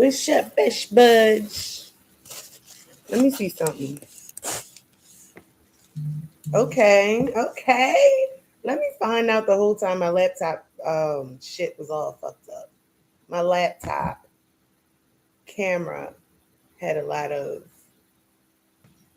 What's up, Bish Budge? Let me see something. Okay. Let me find out the whole time my laptop shit was all fucked up. My laptop camera had a lot of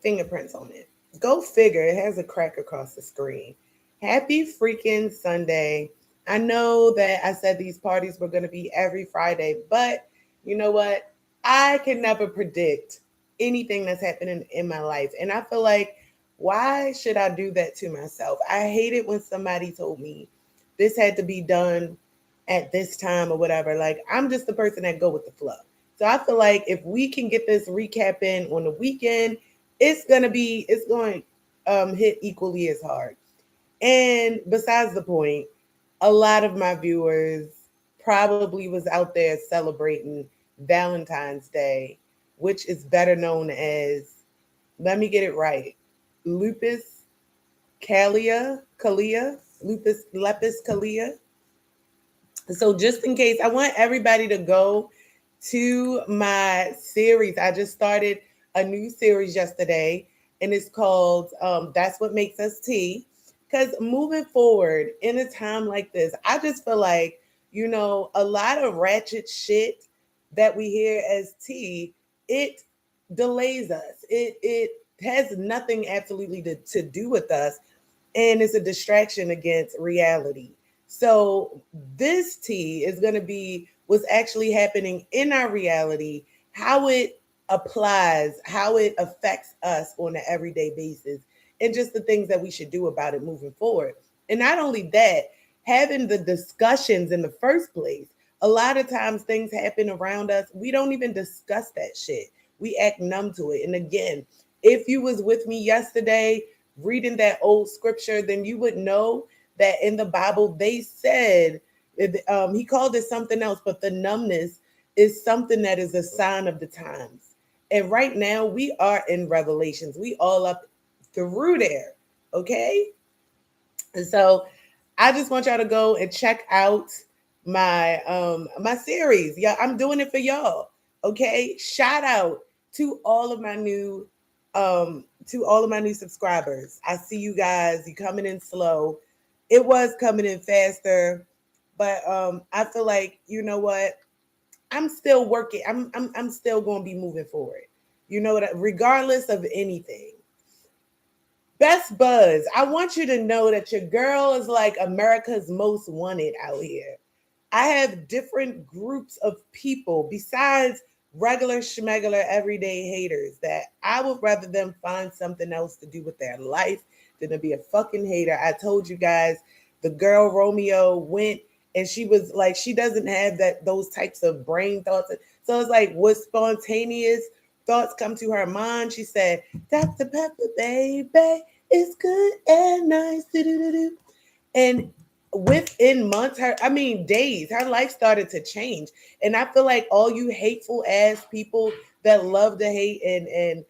fingerprints on it. Go figure, it has a crack across the screen. Happy freaking Sunday. I know that I said these parties were going to be every Friday, but you know what? I can never predict anything that's happening in my life. And I feel like, why should I do that to myself? I hate it when somebody told me this had to be done at this time or whatever. Like, I'm just the person that go with the flow. So I feel like if we can get this recap in on the weekend, it's going hit equally as hard. And besides the point, a lot of my viewers probably was out there celebrating Valentine's Day, which is better known as, let me get it right, lupus lupus lepus calia. So just in case, I want everybody to go to my series. I just started a new series yesterday, and it's called That's What Makes Us Tea. Because moving forward in a time like this, I just feel like, a lot of ratchet shit that we hear as tea, it delays us. It has nothing absolutely to do with us, and it's a distraction against reality. So this tea is going to be what's actually happening in our reality, how it applies, how it affects us on an everyday basis, and just the things that we should do about it moving forward. And not only that, having the discussions in the first place. A lot of times things happen around us, we don't even discuss that shit. We act numb to it. And again, if you was with me yesterday reading that old scripture, then you would know that in the Bible they said, he called it something else, but the numbness is something that is a sign of the times. And right now we are in Revelations. We all up through there. Okay. And so I just want y'all to go and check out my series. Yeah, I'm doing it for y'all. Okay. Shout out to all of my new subscribers. I see you guys, you coming in slow. It was coming in faster, but I feel like, you know what? I'm still working. I'm still going to be moving forward. You know what? Regardless of anything. Best Buzz, I want you to know that your girl is like America's most wanted out here. I have different groups of people besides regular schmegular everyday haters that I would rather them find something else to do with their life than to be a fucking hater. I told you guys the girl Romeo went and she was like, she doesn't have those types of brain thoughts. So it's like what spontaneous thoughts come to her mind. She said, Dr. Pepper, baby, it's good and nice. Do-do-do-do. And within months, days, her life started to change. And I feel like all you hateful ass people that love to hate and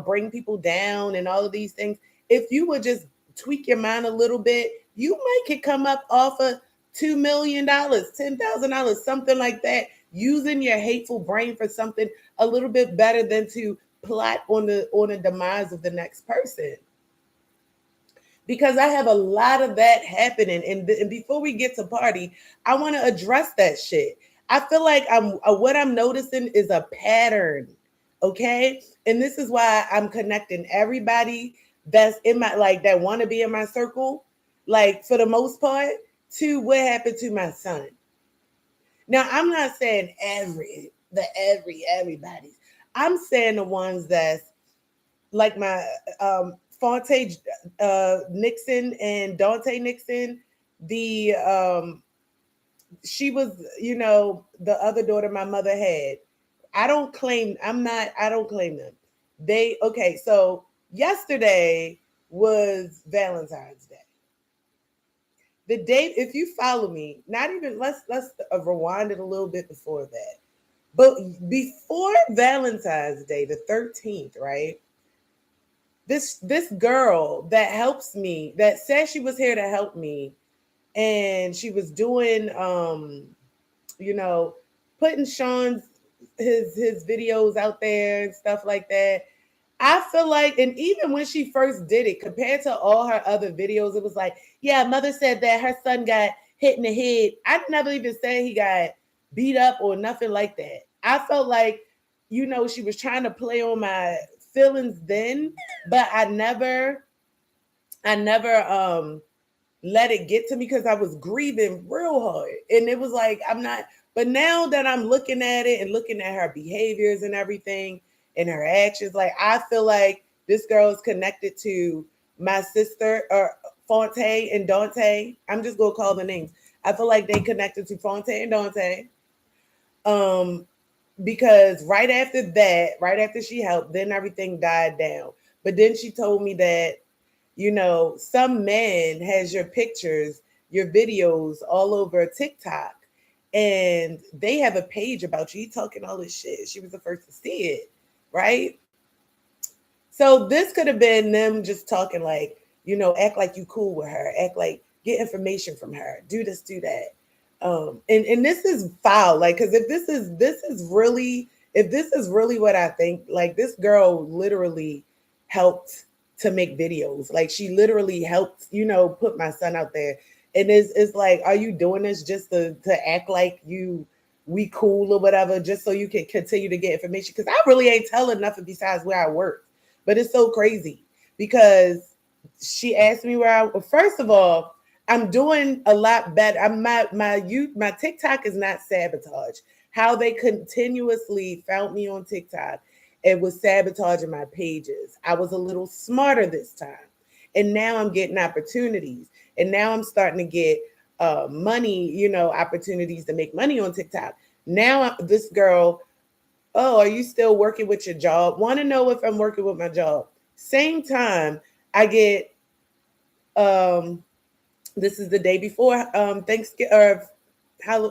bring people down and all of these things, if you would just tweak your mind a little bit, you might could come up off of $2 million, $10,000, something like that, using your hateful brain for something a little bit better than to plot on the demise of the next person, because I have a lot of that happening. And before we get to party, I want to address that shit. I feel like what I'm noticing is a pattern. Okay. And this is why I'm connecting everybody that's in my, like, that want to be in my circle, like, for the most part, to what happened to my son. Now, I'm not saying everybody's. I'm saying the ones that's like my Fonte Nixon and Dante Nixon. The She was, the other daughter my mother had. I don't claim them. They okay, so yesterday was Valentine's Day. The day, if you follow me, not even let's rewind it a little bit before that. But before Valentine's Day, the 13th, right? This girl that helps me, that says she was here to help me, and she was doing you know putting Sean's his videos out there and stuff like that. I feel like, and even when she first did it, compared to all her other videos, it was like, yeah, mother said that her son got hit in the head. I never even said he got beat up or nothing like that. I felt like, she was trying to play on my feelings then, but I never let it get to me because I was grieving real hard. And it was like, I'm not, but now that I'm looking at it and looking at her behaviors and everything and her actions, like I feel like this girl is connected to my sister or Fonte and Dante. I'm just gonna call the names. I feel like they connected to Fonte and Dante. Um, because right after she helped, then everything died down. But then she told me that some man has your pictures, your videos all over TikTok, and they have a page about you. He talking all this shit. She was the first to see it, right? So this could have been them just talking like, act like you cool with her, act like get information from her, do this, do that. And this is foul, like, because if this is really what I think, like this girl literally helped to make videos. Like she literally helped, put my son out there. And it's like, are you doing this just to act like we cool or whatever, just so you can continue to get information? Because I really ain't telling nothing besides where I work. But it's so crazy because she asked me first of all, I'm doing a lot better. My TikTok is not sabotage. How they continuously found me on TikTok, it was sabotaging my pages. I was a little smarter this time. And now I'm getting opportunities. And now I'm starting to get money, opportunities to make money on TikTok. Now this girl, oh, are you still working with your job? Want to know if I'm working with my job. Same time, I get this is the day before Thanksgiving or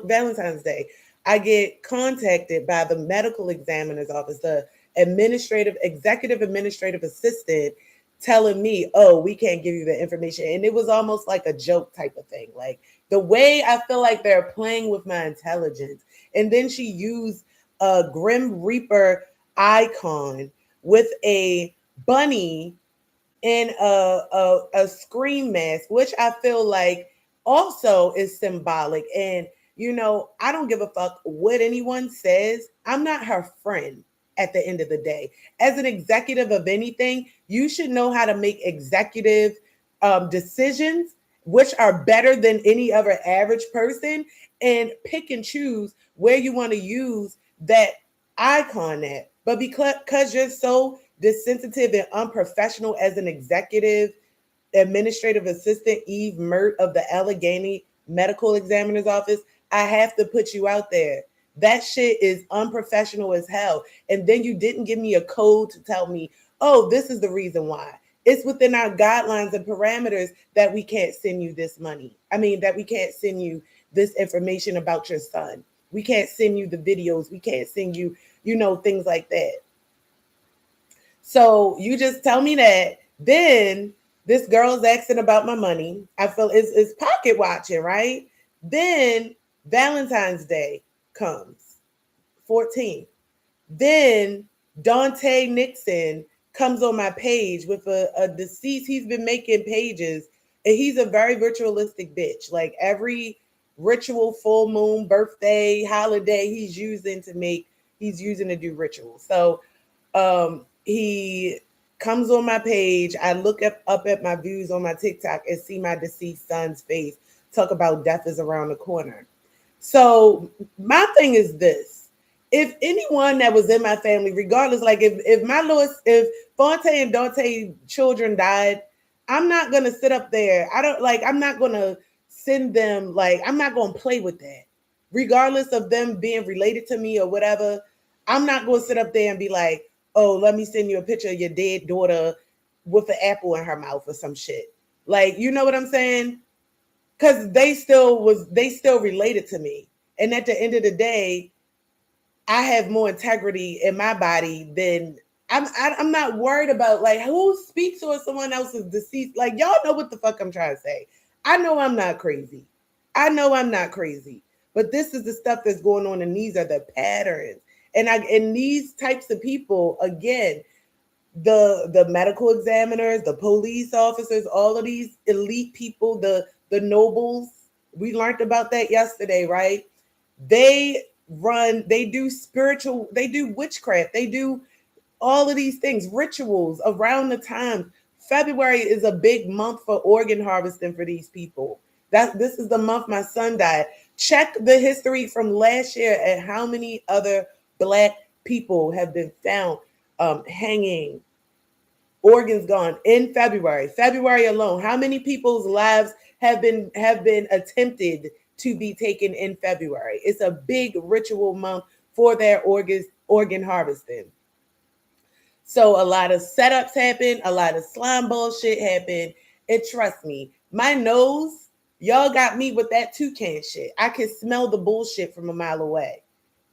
Valentine's Day. I get contacted by the medical examiner's office, the executive administrative assistant, telling me, "Oh, we can't give you the information." And it was almost like a joke type of thing. Like the way I feel like they're playing with my intelligence. And then she used a Grim Reaper icon with a bunny in a scream mask, which I feel like also is symbolic. And I don't give a fuck what anyone says. I'm not her friend at the end of the day. As an executive of anything, you should know how to make executive decisions, which are better than any other average person, and pick and choose where you want to use that icon at. But because you're so desensitive and unprofessional as an executive administrative assistant, Eve Mert of the Allegheny Medical Examiner's Office, I have to put you out there. That shit is unprofessional as hell. And then you didn't give me a code to tell me, oh, this is the reason why. It's within our guidelines and parameters that we can't send you this money. I mean, that we can't send you this information about your son. We can't send you the videos. We can't send you, things like that. So you just tell me that. Then this girl's asking about my money. I feel it's pocket watching, right? Then Valentine's Day comes, 14th. Then Dante Nixon comes on my page with a deceased. He's been making pages, and he's a very ritualistic bitch. Like every ritual, full moon, birthday, holiday, he's using to do rituals. So he comes on my page. I look up at my views on my TikTok and see my deceased son's face. Talk about death is around the corner. So my thing is this: if anyone that was in my family, regardless, like if Fonte and Dante children died, I'm not gonna sit up there. I'm not gonna send them, like, I'm not gonna play with that. Regardless of them being related to me or whatever, I'm not gonna sit up there and be like, oh, let me send you a picture of your dead daughter with an apple in her mouth or some shit. Like, you know what I'm saying? Because they still related to me. And at the end of the day, I have more integrity in my body than I'm not worried about like who speaks or someone else's deceased. Like y'all know what the fuck I'm trying to say. I know I'm not crazy. I know I'm not crazy. But this is the stuff that's going on, and these are the patterns. And these types of people, again, the medical examiners, the police officers, all of these elite people, the nobles, we learned about that yesterday, right? They do spiritual, they do witchcraft, they do all of these things, rituals around the time. February is a big month for organ harvesting for these people. That this is the month my son died. Check the history from last year at how many other black people have been found hanging, organs gone in February. February alone, how many people's lives have been attempted to be taken in February? It's a big ritual month for their organ harvesting. So a lot of setups happen, a lot of slime bullshit happen. And trust me, my nose, y'all got me with that toucan shit. I can smell the bullshit from a mile away.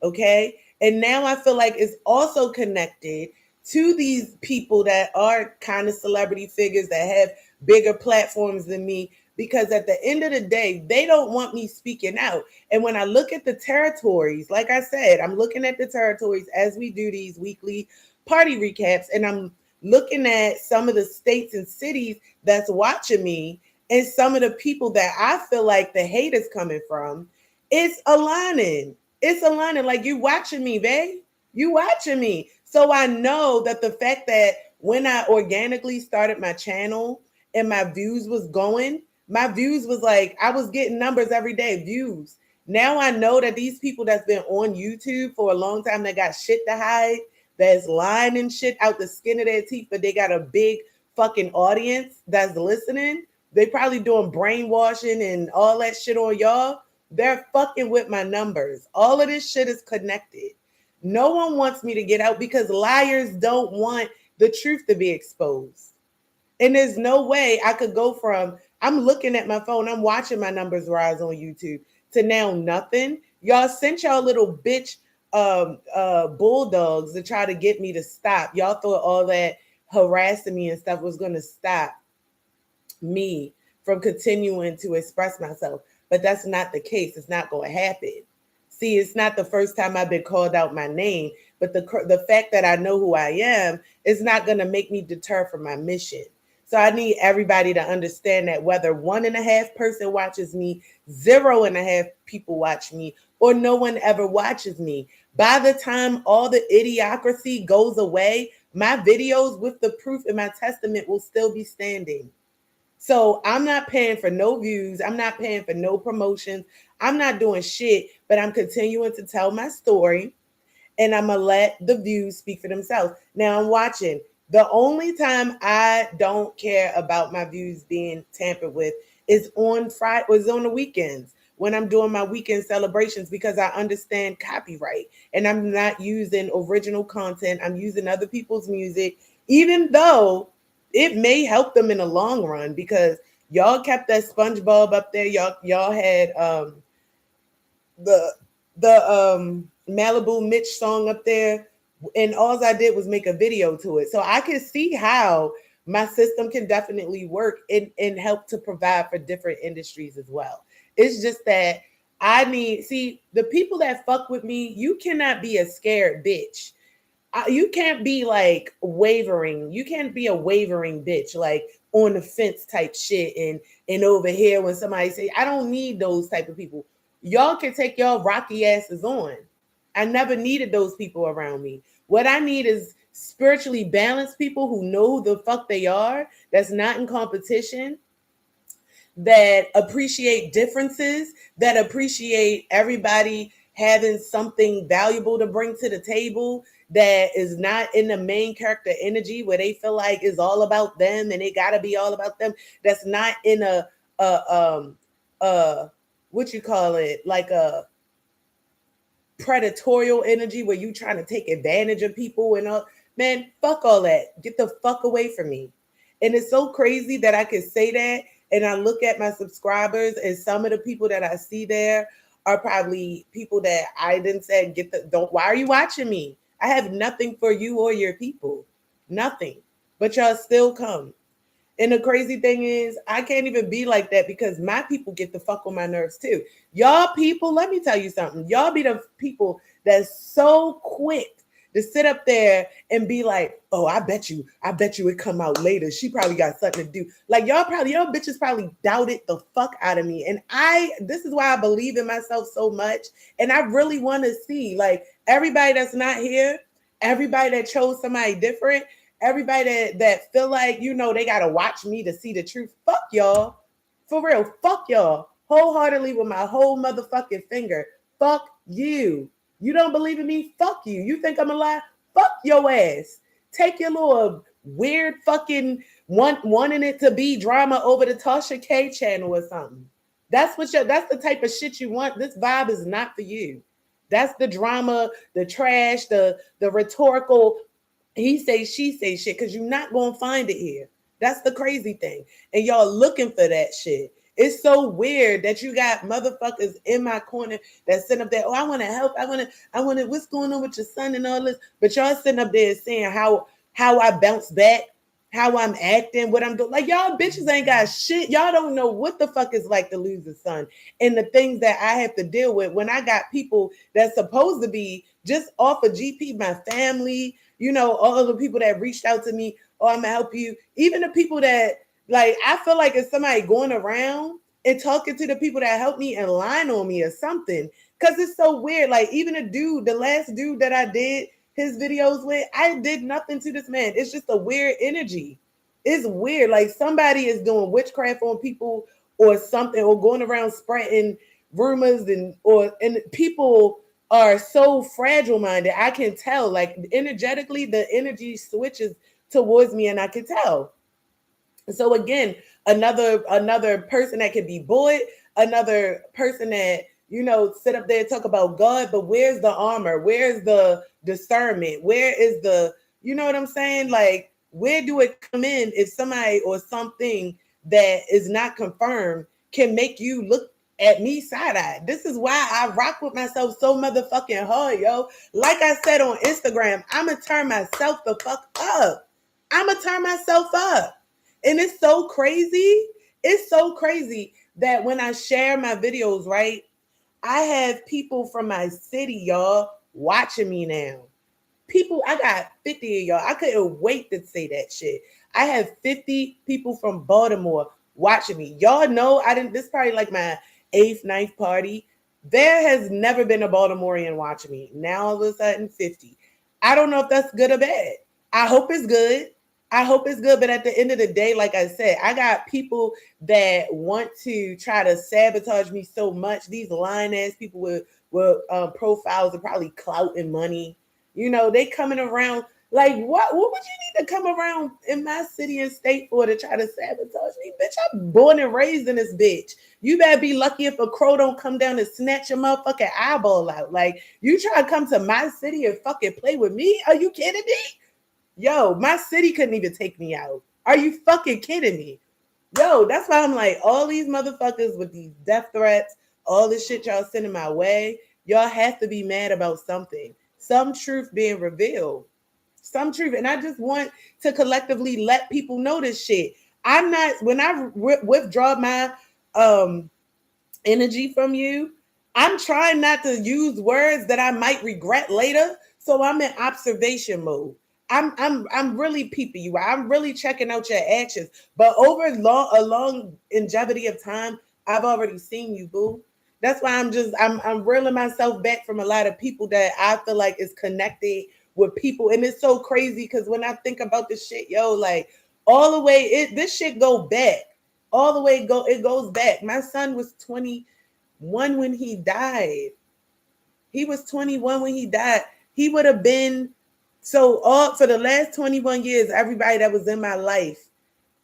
Okay. And now I feel like it's also connected to these people that are kind of celebrity figures that have bigger platforms than me. Because at the end of the day, they don't want me speaking out. And when I look at the territories, like I said, I'm looking at the territories as we do these weekly party recaps, and I'm looking at some of the states and cities that's watching me, and some of the people that I feel like the hate is coming from. It's aligning. It's aligning. Like, you watching me, babe. You watching me. So I know that the fact that when I organically started my channel and my views was going, my views was like, I was getting numbers every day, views. Now I know that these people that's been on YouTube for a long time, that got shit to hide, that's lying and shit out the skin of their teeth, but they got a big fucking audience that's listening. They probably doing brainwashing and all that shit on y'all. They're fucking with my numbers. All of this shit is connected. No one wants me to get out because liars don't want the truth to be exposed. And there's no way I could go from, I'm looking at my phone, I'm watching my numbers rise on YouTube, to now nothing. Y'all sent y'all little bitch bulldogs to try to get me to stop. Y'all thought all that harassing me and stuff was going to stop me from continuing to express myself. But that's not the case. It's not going to happen. See, it's not the first time I've been called out my name, but the fact that I know who I am is not going to make me deter from my mission. So I need everybody to understand that whether 1.5 person watches me, 0.5 people watch me, or no one ever watches me, by the time all the idiocracy goes away, my videos with the proof in my testament will still be standing. So I'm not paying for no views. I'm not paying for no promotions. I'm not doing shit, but I'm continuing to tell my story, and I'm going to let the views speak for themselves. Now I'm watching. The only time I don't care about my views being tampered with is on Friday, was on the weekends when I'm doing my weekend celebrations, because I understand copyright and I'm not using original content. I'm using other people's music, even though it may help them in the long run, because y'all kept that SpongeBob up there. Y'all had the Malibu Mitch song up there, and all I did was make a video to it. So I can see how my system can definitely work and help to provide for different industries as well. It's just that I need, see, the people that fuck with me, you cannot be a scared bitch. You can't be like wavering. You can't be a wavering bitch, like on the fence type shit. And over here when somebody say, I don't need those type of people. Y'all can take y'all rocky asses on. I never needed those people around me. What I need is spiritually balanced people who know who the fuck they are, that's not in competition, that appreciate differences, that appreciate everybody having something valuable to bring to the table, that is not in the main character energy where they feel like it's all about them and it got to be all about them. That's not in a what you call it, like a predatorial energy where you trying to take advantage of people and all. Man, fuck all that. Get the fuck away from me. And it's so crazy that I can say that, and I look at my subscribers, and some of the people that I see there are probably people that I didn't say don't, why are you watching me? I have nothing for you or your people. Nothing. But y'all still come. And the crazy thing is, I can't even be like that because my people get the fuck on my nerves too. Y'all people, let me tell you something. Y'all be the people that's so quick to sit up there and be like, oh, I bet you it come out later. She probably got something to do. Like y'all bitches probably doubted the fuck out of me. And this is why I believe in myself so much. And I really want to see like everybody that's not here, everybody that chose somebody different, everybody that feel like, they gotta watch me to see the truth. Fuck y'all. For real, fuck y'all. Wholeheartedly with my whole motherfucking finger. Fuck you. You don't believe in me? Fuck you. You think I'm a lie? Fuck your ass. Take your little weird fucking wanting it to be drama over the Tasha K channel or something. That's the type of shit you want. This vibe is not for you. That's the drama, the trash, the rhetorical he say she say shit because you're not gonna find it here. That's the crazy thing. And y'all looking for that shit. It's so weird that you got motherfuckers in my corner that sitting up there. Oh, I want to help. I want to. What's going on with your son and all this? But y'all sitting up there saying how I bounce back, how I'm acting, what I'm doing. Like y'all bitches ain't got shit. Y'all don't know what the fuck is like to lose a son and the things that I have to deal with when I got people that's supposed to be just off of GP, my family, all of the people that reached out to me, oh, I'm gonna help you. Even the people that like, I feel like it's somebody going around and talking to the people that helped me and lying on me or something. Cause it's so weird. Like even the last dude that I did his videos with, I did nothing to this man. It's just a weird energy. It's weird. Like somebody is doing witchcraft on people or something, or going around spreading rumors and people are so fragile minded. I can tell, like energetically, the energy switches towards me, and I can tell. So again, another person that can be bullied, another person that sit up there and talk about God, but where's the armor? Where's the discernment? Where is you know what I'm saying? Like, where do it come in if somebody or something that is not confirmed can make you look at me side-eyed? This is why I rock with myself so motherfucking hard, yo. Like I said on Instagram, I'ma turn myself the fuck up. I'ma turn myself up. And it's so crazy. It's so crazy that when I share my videos, right, I have people from my city, y'all, watching me now. People, I got 50 of y'all. I couldn't wait to say that shit. I have 50 people from Baltimore watching me. Y'all know this is probably like my 8th, 9th party. There has never been a Baltimorean watching me. Now all of a sudden 50. I don't know if that's good or bad. I hope it's good. But at the end of the day, like I said, I got people that want to try to sabotage me so much. These lying ass people with profiles of probably clout and money. They coming around like what? What would you need to come around in my city and state for to try to sabotage me, bitch? I'm born and raised in this bitch. You better be lucky if a crow don't come down and snatch your motherfucking eyeball out. Like you try to come to my city and fucking play with me? Are you kidding me? Yo, my city couldn't even take me out. Are you fucking kidding me? Yo, that's why I'm like, all these motherfuckers with these death threats, all this shit y'all sending my way, y'all have to be mad about something. Some truth being revealed. Some truth. And I just want to collectively let people know this shit. I'm not, when I withdraw my energy from you, I'm trying not to use words that I might regret later. So I'm in observation mode. I'm really peeping you. I'm really checking out your actions. But over a long longevity of time, I've already seen you, boo. That's why I'm reeling myself back from a lot of people that I feel like is connected with people. And it's so crazy because when I think about this shit, yo, like all the way this shit go back. All the way it goes back. My son was 21 when he died. He was 21 when he died. He would have been all for the last 21 years, everybody that was in my life,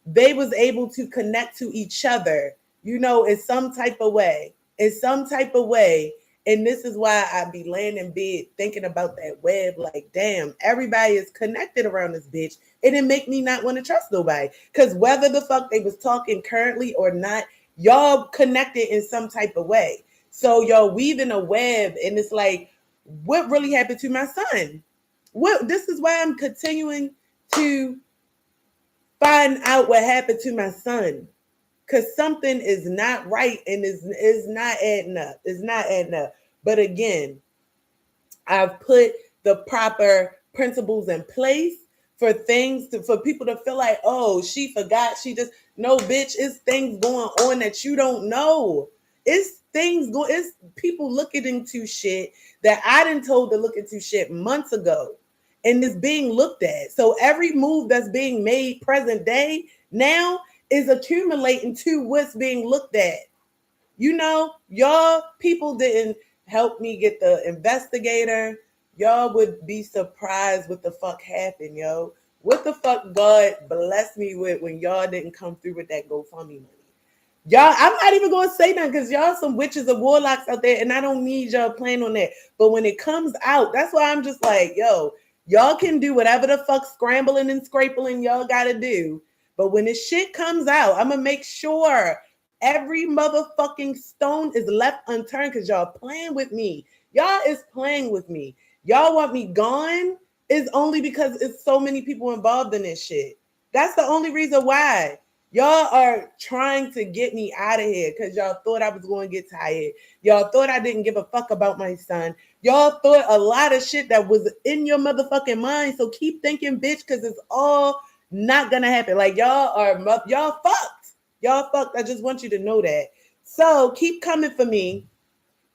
they was able to connect to each other, in some type of way. And this is why I be laying in bed thinking about that web. Like, damn, everybody is connected around this bitch. And it make me not want to trust nobody. Because whether the fuck they was talking currently or not, y'all connected in some type of way. So y'all weaving a web, and it's like, what really happened to my son? This is why I'm continuing to find out what happened to my son. Cause something is not right and is not adding up. It's not adding up. But again, I've put the proper principles in place for things for people to feel like, oh, she forgot. She just no, bitch. It's things going on that you don't know. It's people looking into shit that I didn't told to look into shit months ago, and it's being looked at. So every move that's being made present day now is accumulating to what's being looked at. Y'all people didn't help me get the investigator. Y'all would be surprised what the fuck happened, yo. What the fuck God blessed me with when y'all didn't come through with that GoFundMe money. Y'all, I'm not even going to say nothing because y'all some witches and warlocks out there, and I don't need y'all playing on that. But when it comes out, that's why I'm just like, yo, y'all can do whatever the fuck scrambling and scraping y'all got to do. But when this shit comes out, I'm going to make sure every motherfucking stone is left unturned because y'all playing with me. Y'all is playing with me. Y'all want me gone is only because it's so many people involved in this shit. That's the only reason why. Y'all are trying to get me out of here because y'all thought I was going to get tired. Y'all thought I didn't give a fuck about my son. Y'all thought a lot of shit that was in your motherfucking mind. So keep thinking, bitch, because it's all not going to happen. Like y'all fucked. Y'all fucked. I just want you to know that. So keep coming for me.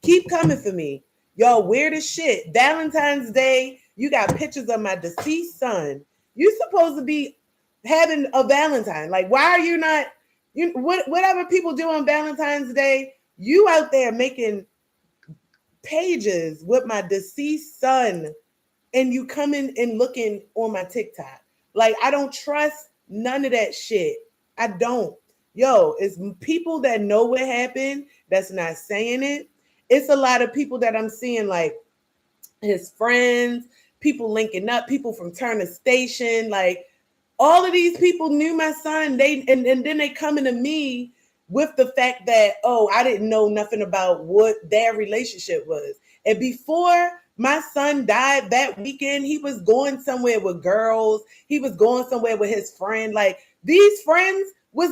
Keep coming for me. Y'all weird as shit. Valentine's Day, you got pictures of my deceased son. You supposed to be having a Valentine. Like, why are you not, whatever people do on Valentine's Day, you out there making pages with my deceased son and you coming and looking on my TikTok. Like, I don't trust none of that shit. I don't. Yo, it's people that know what happened that's not saying it. It's a lot of people that I'm seeing, like his friends, people linking up, people from Turner Station, like all of these people knew my son. And then they coming to me with the fact that, oh, I didn't know nothing about what their relationship was. And before my son died that weekend, he was going somewhere with girls. He was going somewhere with his friend. Like these friends was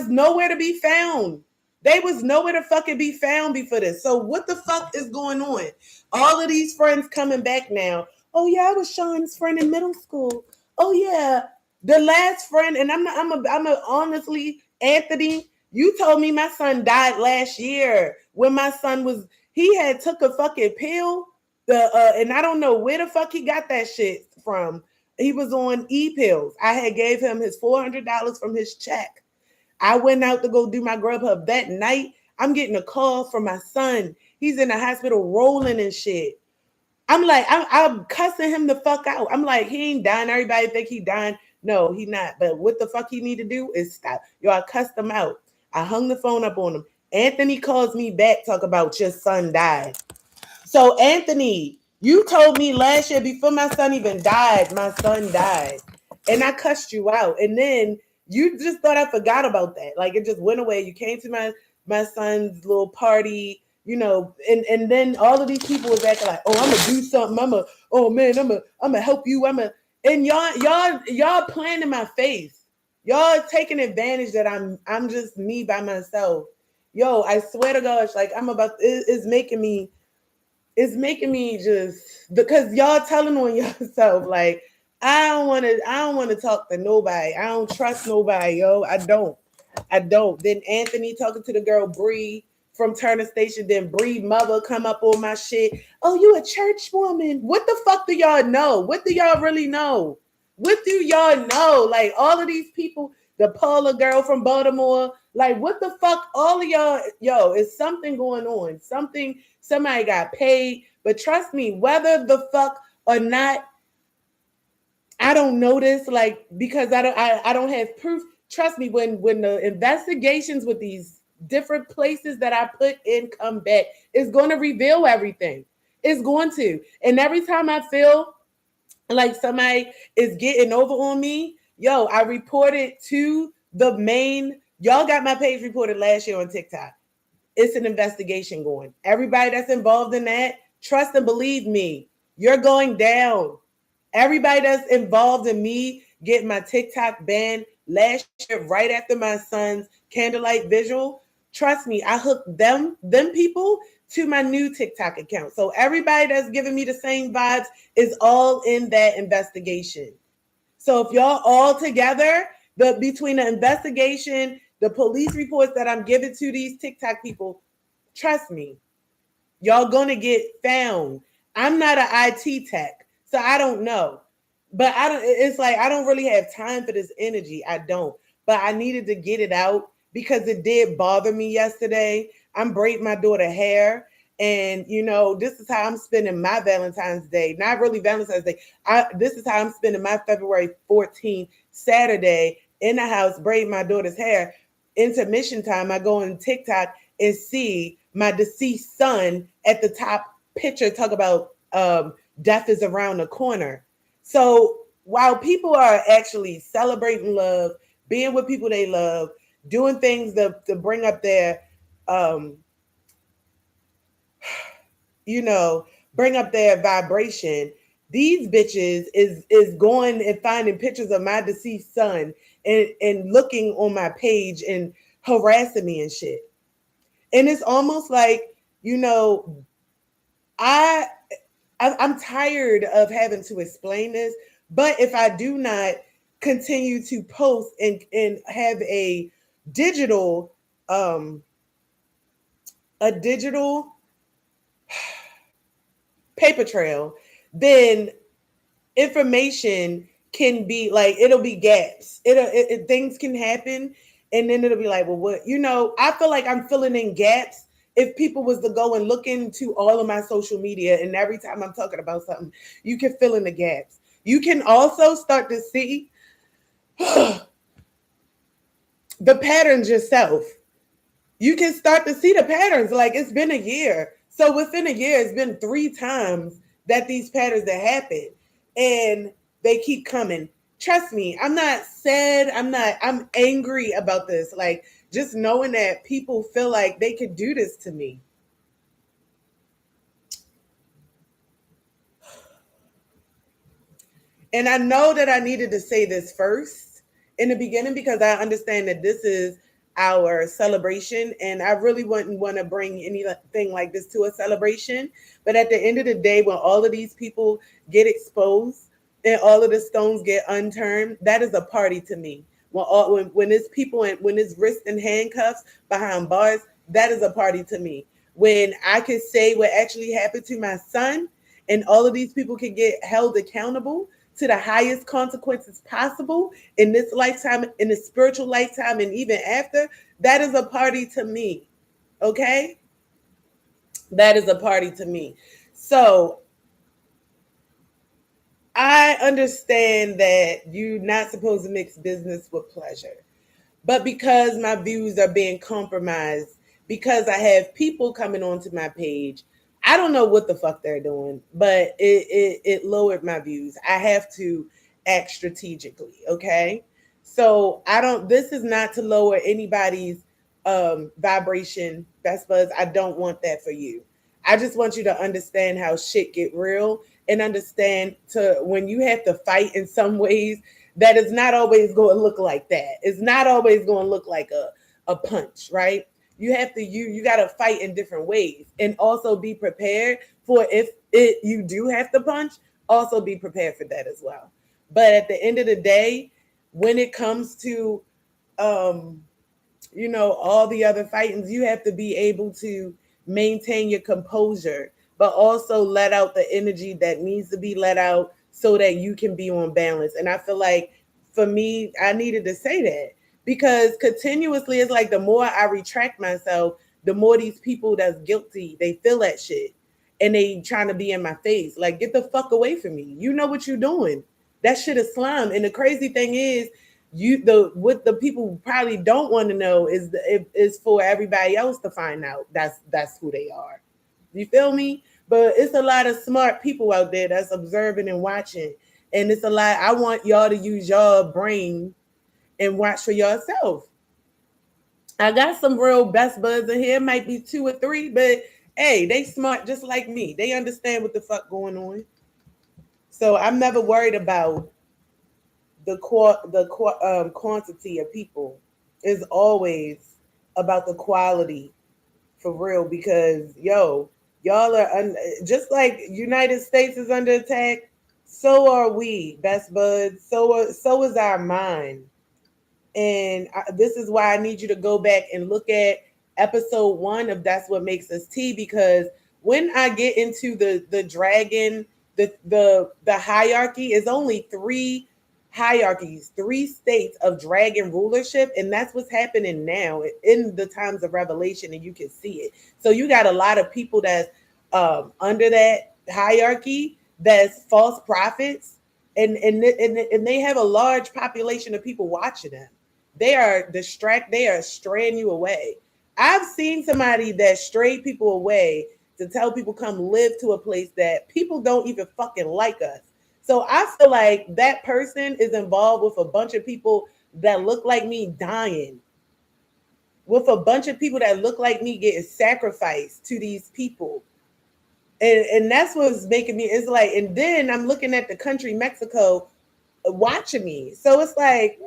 nowhere to be found. They was nowhere to fucking be found before this. So what the fuck is going on? All of these friends coming back now. Oh yeah, I was Sean's friend in middle school. Oh yeah, the last friend, and I'm a honestly, Anthony, you told me my son died last year when my son he had took a fucking pill. And I don't know where the fuck he got that shit from. He was on e-pills. I had gave him his $400 from his check. I went out to go do my Grubhub that night. I'm getting a call from my son. He's in the hospital rolling and shit. I'm like, I'm cussing him the fuck out. I'm like, he ain't dying. Everybody think he dying. No, he not. But what the fuck he need to do is stop. Yo, I cussed him out. I hung the phone up on him. Anthony calls me back, talk about your son died. So Anthony, you told me last year before my son even died, my son died. And I cussed you out. And then you just thought I forgot about that. Like it just went away. You came to my son's little party, and then all of these people was acting like, oh, I'm gonna do something. I'm gonna help you. And y'all playing in my face. Y'all taking advantage that I'm just me by myself. Yo, I swear to gosh, like it's making me just because y'all telling on yourself like I don't want to talk to nobody. I don't trust nobody, yo. I don't. Then Anthony talking to the girl Bree from Turner Station. Then Bree mother come up on my shit. Oh, you a church woman? What the fuck do y'all know? What do y'all really know? What do y'all know? Like all of these people, the Paula girl from Baltimore. Like what the fuck? All of y'all, yo, is something going on? Somebody got paid. But trust me, whether the fuck or not, I don't know this, like, because I don't have proof. Trust me, when the investigations with these different places that I put in come back, it's going to reveal everything. It's going to. And every time I feel like somebody is getting over on me, yo, I reported to the main. Y'all got my page reported last year on TikTok. It's an investigation going. Everybody that's involved in that, trust and believe me, you're going down. Everybody that's involved in me getting my TikTok banned, last year, right after my son's candlelight visual. Trust me, I hooked them people to my new TikTok account. So everybody that's giving me the same vibes is all in that investigation. So if y'all all together, the between the investigation, the police reports that I'm giving to these TikTok people, trust me, y'all gonna get found. I'm not an IT tech, so I don't know. But I don't it's like I don't really have time for this energy. I don't. But I needed to get it out because it did bother me yesterday. I'm braiding my daughter hair. And this is how I'm spending my Valentine's Day. Not really Valentine's Day. This is how I'm spending my February 14th Saturday in the house braiding my daughter's hair. Intermission time, I go on TikTok and see my deceased son at the top picture talk about death is around the corner. So while people are actually celebrating love, being with people they love, doing things to bring up their um, you know, bring up their vibration. These bitches is going and finding pictures of my deceased son and looking on my page and harassing me and shit. And it's almost like, you know, I I'm tired of having to explain this, but if I do not continue to post and have digital um a digital paper trail, then information can be like it'll be gaps. Things can happen, and then it'll be like, well, what I feel like I'm filling in gaps. If people was to go and look into all of my social media, and every time I'm talking about something, you can fill in the gaps. You can also start to see the patterns yourself. You can start to see the patterns. Like it's been a year. So within a year, it's been 3 times that these patterns that happen. And they keep coming. Trust me, I'm not sad. I'm angry about this. Like just knowing that people feel like they could do this to me. And I know that I needed to say this first in the beginning because I understand that this is our celebration and I really wouldn't want to bring anything like this to a celebration. But at the end of the day, when all of these people get exposed and all of the stones get unturned, that is a party to me. When it's people and when it's wrist and handcuffs behind bars, that is a party to me. When I could say what actually happened to my son and all of these people can get held accountable to the highest consequences possible in this lifetime, in the spiritual lifetime, and even after, that is a party to me. Okay? That is a party to me. So I understand that you're not supposed to mix business with pleasure. But because my views are being compromised, because I have people coming onto my page, I don't know what the fuck they're doing, but it lowered my views. I have to act strategically, okay? So I don't. This is not to lower anybody's vibration, best buds. I don't want that for you. I just want you to understand how shit get real and understand to when you have to fight in some ways that is not always going to look like that. It's not always going to look like a punch, right? You have to you got to fight in different ways and also be prepared for if you do have to punch, also be prepared for that as well. But at the end of the day, when it comes to um all the other fightings, you have to be able to maintain your composure, but also let out the energy that needs to be let out so that you can be on balance. And I feel like for me, I needed to say that because continuously it's like the more I retract myself, the more these people that's guilty, they feel that shit and they trying to be in my face. Like, get the fuck away from me. You know what you're doing. That shit is slime. And the crazy thing is, what the people probably don't want to know is for everybody else to find out that's who they are. You feel me? But it's a lot of smart people out there that's observing and watching, and it's a lot. I want y'all to use your brain and watch for yourself. I got some real best buds in here, might be 2 or 3, but hey, they smart just like me. They understand what the fuck going on. So I'm never worried about quantity of people. Is always about the quality for real because y'all are just like United States is under attack. So are we, best buds. So is our mind. And this is why I need you to go back and look at episode 1 of That's What Makes Us Tea, because when I get into the dragon, the hierarchy is only three hierarchies, three states of dragon rulership, and that's what's happening now in the times of Revelation, and you can see it. So you got a lot of people that's under that hierarchy, that's false prophets, and they have a large population of people watching them. They are straying you away. I've seen somebody that strayed people away to tell people come live to a place that people don't even fucking like us. So I feel like that person is involved with a bunch of people that look like me dying, with a bunch of people that look like me getting sacrificed to these people. And that's what's making me, it's like, and then I'm looking at the country Mexico watching me. So it's like,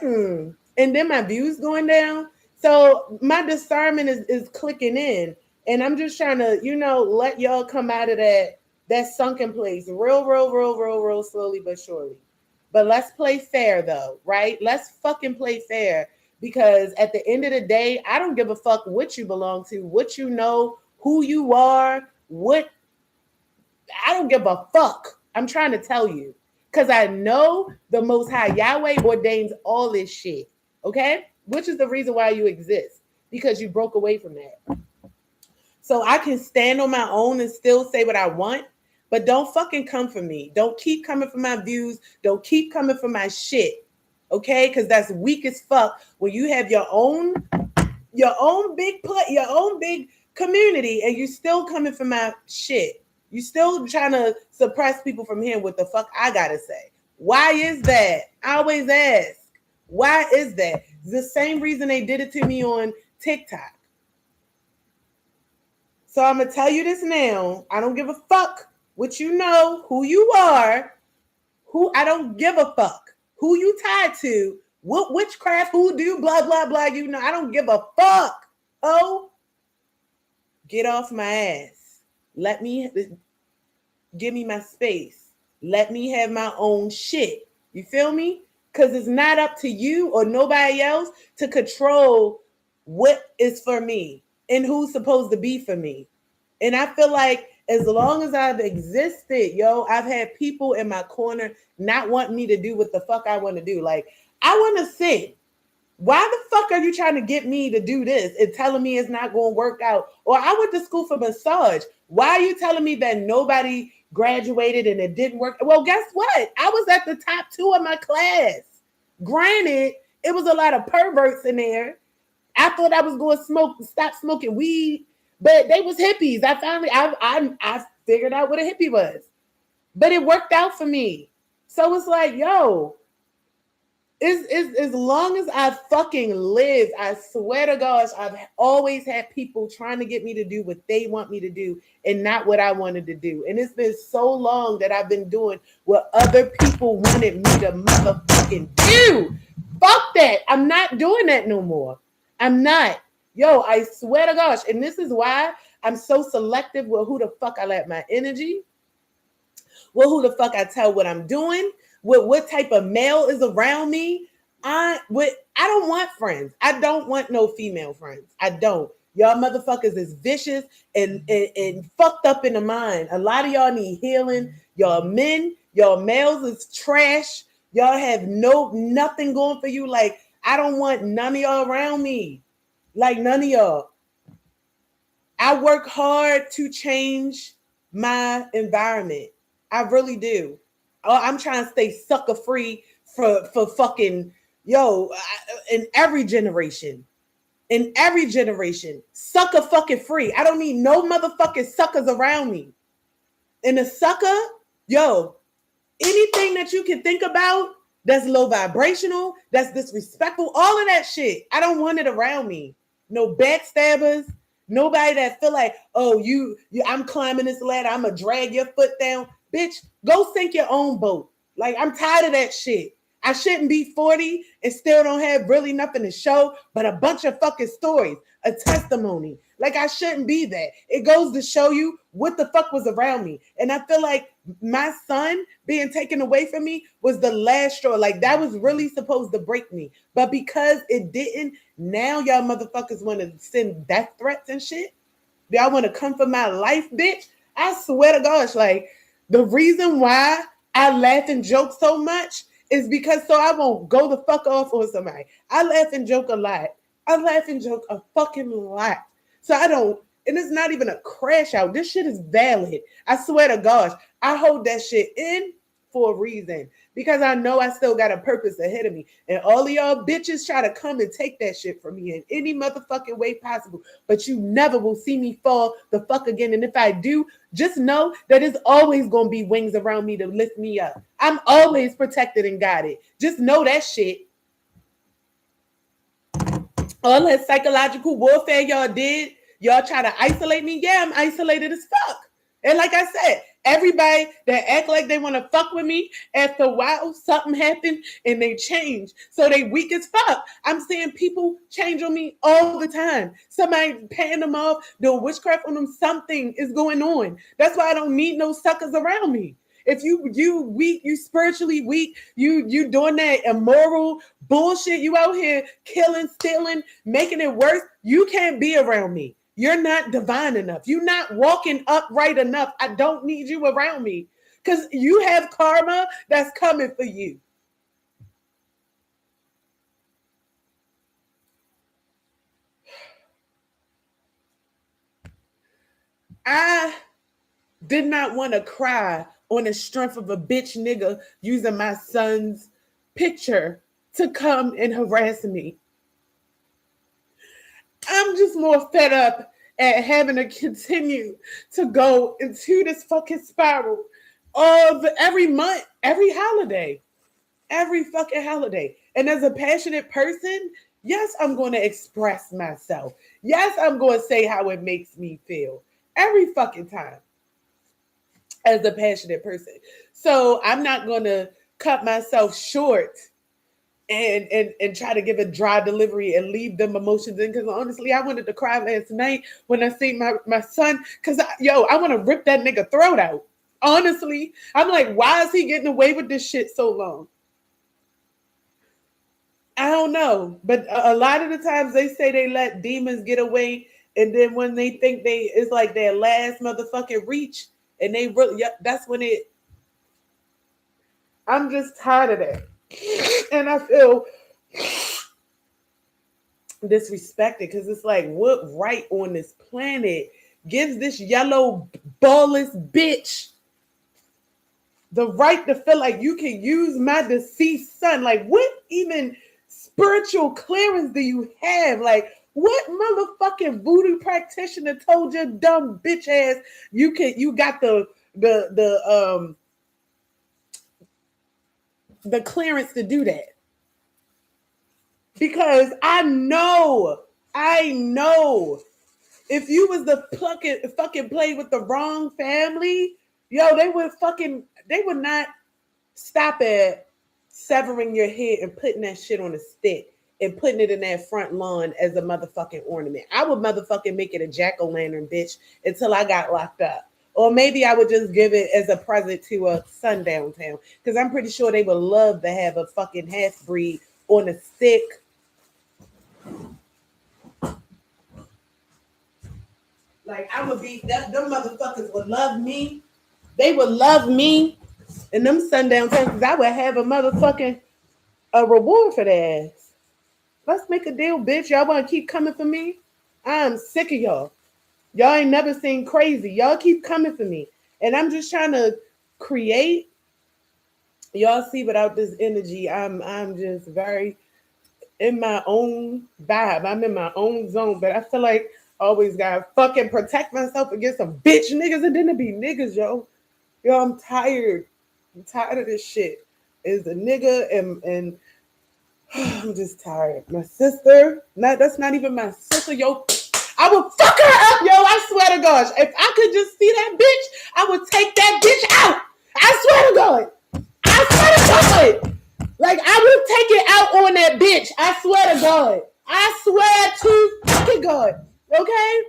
and then my views going down. So my discernment is clicking in, and I'm just trying to, let y'all come out of that sunken place, real slowly but surely. But let's play fair though, right? Let's fucking play fair, because at the end of the day, I don't give a fuck what you belong to, what you know, who you are, what. I don't give a fuck. I'm trying to tell you. Because I know the Most High Yahweh ordains all this shit. Okay? Which is the reason why you exist. Because you broke away from that. So I can stand on my own and still say what I want. But don't fucking come for me. Don't keep coming for my views. Don't keep coming for my shit. Okay? Because that's weak as fuck when you have your own big community and you still coming for my shit. You still trying to suppress people from hearing what the fuck I gotta say. Why is that? I always ask. Why is that? It's the same reason they did it to me on TikTok. So I'm gonna tell you this now. I don't give a fuck what you know, who you are, I don't give a fuck who you tied to, what witchcraft, who do, blah, blah, blah. I don't give a fuck. Oh, get off my ass. Give me my space. Let me have my own shit. You feel me? Because it's not up to you or nobody else to control what is for me and who's supposed to be for me. And I feel like as long as I've existed, I've had people in my corner not wanting me to do what the fuck I want to do. Like, I want to sing. Why the fuck are you trying to get me to do this and telling me it's not going to work out? Or I went to school for massage. Why are you telling me that nobody graduated and it didn't work? Well, guess what? I was at the top 2 of my class. Granted, it was a lot of perverts in there. I thought I was going to stop smoking weed, but they was hippies. I figured out what a hippie was. But it worked out for me. So it's like, as long as I fucking live, I swear to gosh, I've always had people trying to get me to do what they want me to do and not what I wanted to do. And it's been so long that I've been doing what other people wanted me to motherfucking do. Fuck that. I'm not doing that no more. I'm not. I swear to gosh. And this is why I'm so selective with who the fuck I let my energy, with who the fuck I tell what I'm doing, with what type of male is around me. I don't want friends. I don't want no female friends. I don't. Y'all motherfuckers is vicious and fucked up in the mind. A lot of y'all need healing. Y'all males is trash. Y'all have nothing going for you. Like, I don't want none of y'all around me. Like, none of y'all. I work hard to change my environment. I really do. I'm trying to stay sucker free for fucking in every generation. In every generation, sucker fucking free. I don't need no motherfucking suckers around me. And a sucker, anything that you can think about that's low vibrational, that's disrespectful, all of that shit. I don't want it around me. No backstabbers, nobody that feel like, oh, I'm climbing this ladder, I'm gonna drag your foot down. Bitch, go sink your own boat. Like, I'm tired of that shit. I shouldn't be 40 and still don't have really nothing to show but a bunch of fucking stories, a testimony. Like, I shouldn't be that. It goes to show you what the fuck was around me. And I feel like my son being taken away from me was the last straw. Like, that was really supposed to break me. But because it didn't, now y'all motherfuckers want to send death threats and shit. Y'all want to come for my life, bitch? I swear to gosh, like, the reason why I laugh and joke so much is because so I won't go the fuck off on somebody. I laugh and joke a lot. I laugh and joke a fucking lot. So I don't, and it's not even a crash out. This shit is valid. I swear to gosh, I hold that shit in for a reason because I know I still got a purpose ahead of me. And all of y'all bitches try to come and take that shit from me in any motherfucking way possible. But you never will see me fall the fuck again. And if I do, just know that it's always going to be wings around me to lift me up. I'm always protected and guided. Just know that shit. All that psychological warfare y'all did, y'all try to isolate me. Yeah, I'm isolated as fuck. And like I said, everybody that act like they want to fuck with me, after a while, something happened and they change. So they weak as fuck. I'm seeing people change on me all the time. Somebody paying them off, doing witchcraft on them. Something is going on. That's why I don't need no suckers around me. If you weak, you spiritually weak, you doing that immoral bullshit, you out here killing, stealing, making it worse, you can't be around me. You're not divine enough. You're not walking upright enough. I don't need you around me because you have karma that's coming for you. I did not want to cry on the strength of a bitch nigga using my son's picture to come and harass me. I'm just more fed up at having to continue to go into this fucking spiral of every month, every holiday, every fucking holiday. And as a passionate person, yes, I'm going to express myself. Yes, I'm going to say how it makes me feel every fucking time as a passionate person. So I'm not going to cut myself short and try to give a dry delivery and leave them emotions in. Because honestly, I wanted to cry last night when I seen my son. Because, I want to rip that nigga throat out. Honestly, I'm like, why is he getting away with this shit so long? I don't know. But a lot of the times they say they let demons get away. And then when they think it's like their last motherfucking reach. And they really, that's when I'm just tired of that. And I feel disrespected because it's like, what right on this planet gives this yellow ballless bitch the right to feel like you can use my deceased son? Like, what even spiritual clearance do you have? Like, what motherfucking voodoo practitioner told your dumb bitch ass you got the clearance to do that? Because I know if you was the fucking play with the wrong family, they would not stop at severing your head and putting that shit on a stick and putting it in that front lawn as a motherfucking ornament. I would motherfucking make it a jack-o'-lantern, bitch, until I got locked up. Or maybe I would just give it as a present to a sundown town. Because I'm pretty sure they would love to have a fucking half-breed on a stick. Like, I would be, them motherfuckers would love me. They would love me in them sundown towns because I would have a reward for that ass. Let's make a deal, bitch. Y'all want to keep coming for me? I'm sick of y'all. Y'all ain't never seen crazy. Y'all keep coming for me. And I'm just trying to create. Y'all see, without this energy, I'm just very in my own vibe. I'm in my own zone. But I feel like I always gotta fucking protect myself against some bitch niggas, and then it be niggas, yo. Yo, I'm tired. I'm tired of this shit. Is a nigga and I'm just tired. My sister, that's not even my sister, yo. I would fuck her up, yo. I swear to gosh. If I could just see that bitch, I would take that bitch out. I swear to God. I I swear to God. Like, I will take it out on that bitch. I swear to God. I swear to fucking God. Okay?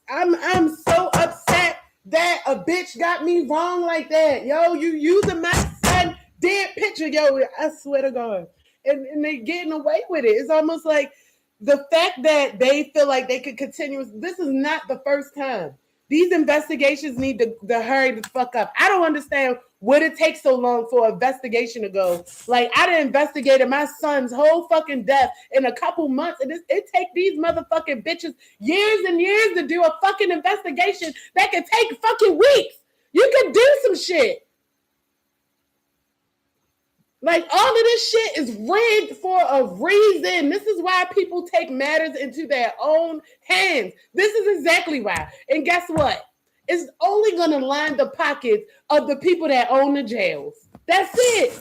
I'm so upset that a bitch got me wrong like that. Yo, you using my son dead picture, yo. I swear to God. And they getting away with it. It's almost like the fact that they feel like they could continue. This is not the first time. These investigations need to hurry the fuck up. I don't understand what it takes so long for an investigation to go. Like, I done investigated my son's whole fucking death in a couple months, and it take these motherfucking bitches years and years to do a fucking investigation that can take fucking weeks. You can do some shit. Like, all of this shit is rigged for a reason. This is why people take matters into their own hands. This is exactly why. And guess what? It's only going to line the pockets of the people that own the jails. That's it.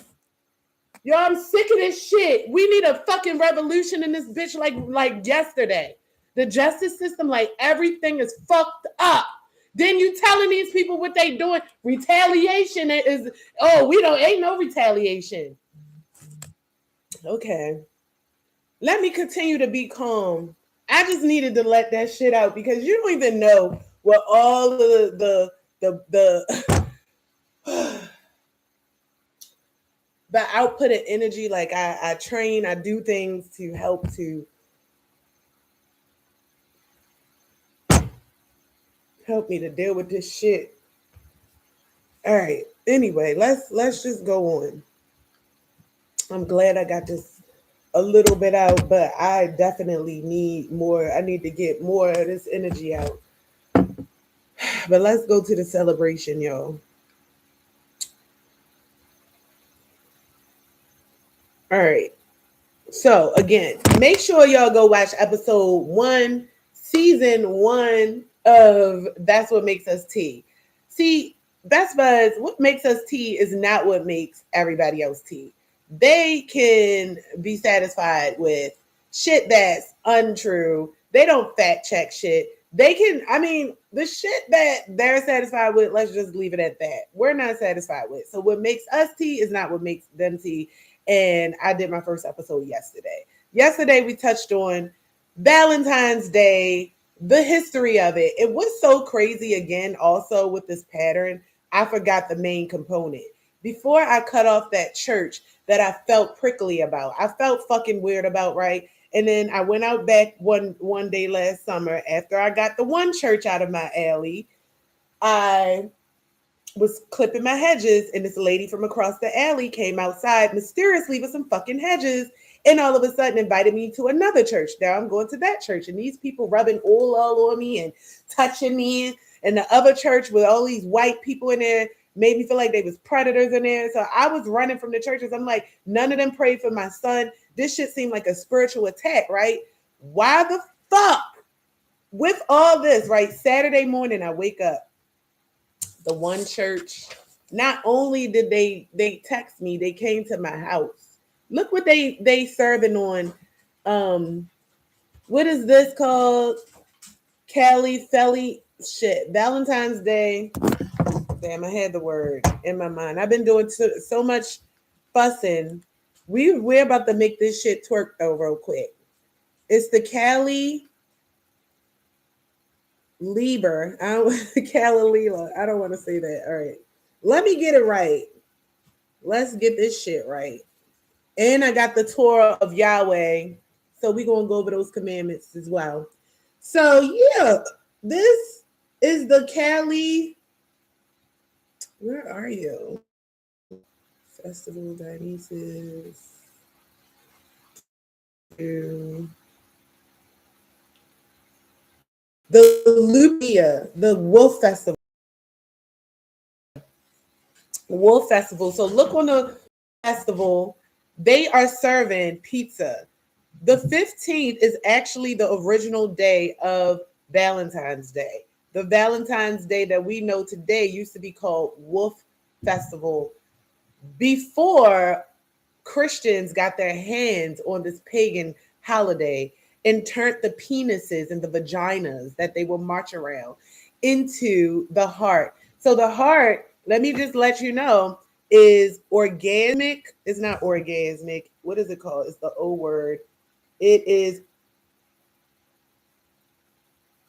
Yo, I'm sick of this shit. We need a fucking revolution in this bitch like yesterday. The justice system, like, everything is fucked up. Then you telling these people what they doing. Retaliation is, ain't no retaliation. Okay. Let me continue to be calm. I just needed to let that shit out because you don't even know what all of the the output of energy, like I train, I do things to help me to deal with this shit. All right. Anyway, let's just go on. I'm glad I got this a little bit out, but I definitely need more. I need to get more of this energy out. But let's go to the celebration, y'all. All right. So again, make sure y'all go watch episode 1, season 1 of That's What Makes Us Tea. See, Best Buds, what makes us tea is not what makes everybody else tea. They can be satisfied with shit that's untrue. They don't fact check shit. They can, the shit that they're satisfied with, let's just leave it at that. We're not satisfied with. So what makes us tea is not what makes them tea. And I did my first episode yesterday. Yesterday, we touched on Valentine's Day, the history of it. It was so crazy again, also with this pattern. I forgot the main component. Before I cut off that church that I felt prickly about, I felt fucking weird about, right? And then I went out back one day last summer after I got the one church out of my alley. I was clipping my hedges, and this lady from across the alley came outside mysteriously with some fucking hedges, and all of a sudden invited me to another church. Now I'm going to that church, and these people rubbing oil all on me and touching me, and the other church with all these white people in there made me feel like they was predators in there. So I was running from the churches. I'm like, none of them prayed for my son. This shit seemed like a spiritual attack, right? Why the fuck? With all this, right? Saturday morning, I wake up. The one church, not only did they text me, they came to my house. Look what they serving on. What is this called? Cali Felly shit. Valentine's Day. Damn, I had the word in my mind. I've been doing so much fussing. We're about to make this shit twerk though real quick. It's the Cali Lieber. Calilila. I don't want to say that. All right. Let me get it right. Let's get this shit right. And I got the Torah of Yahweh. So we're going to go over those commandments as well. So, yeah, this is the Cali. Where are you? Festival Dionysus. The Lupia, the Wolf Festival. Wolf Festival. So look on the festival. They are serving pizza. The 15th is actually the original day of Valentine's Day. The Valentine's Day that we know today used to be called Wolf Festival before Christians got their hands on this pagan holiday and turned the penises and the vaginas that they will march around into the heart. So the heart, let me just let you know, is orgasmic. It's not orgasmic. What is it called? It's the O word. It is,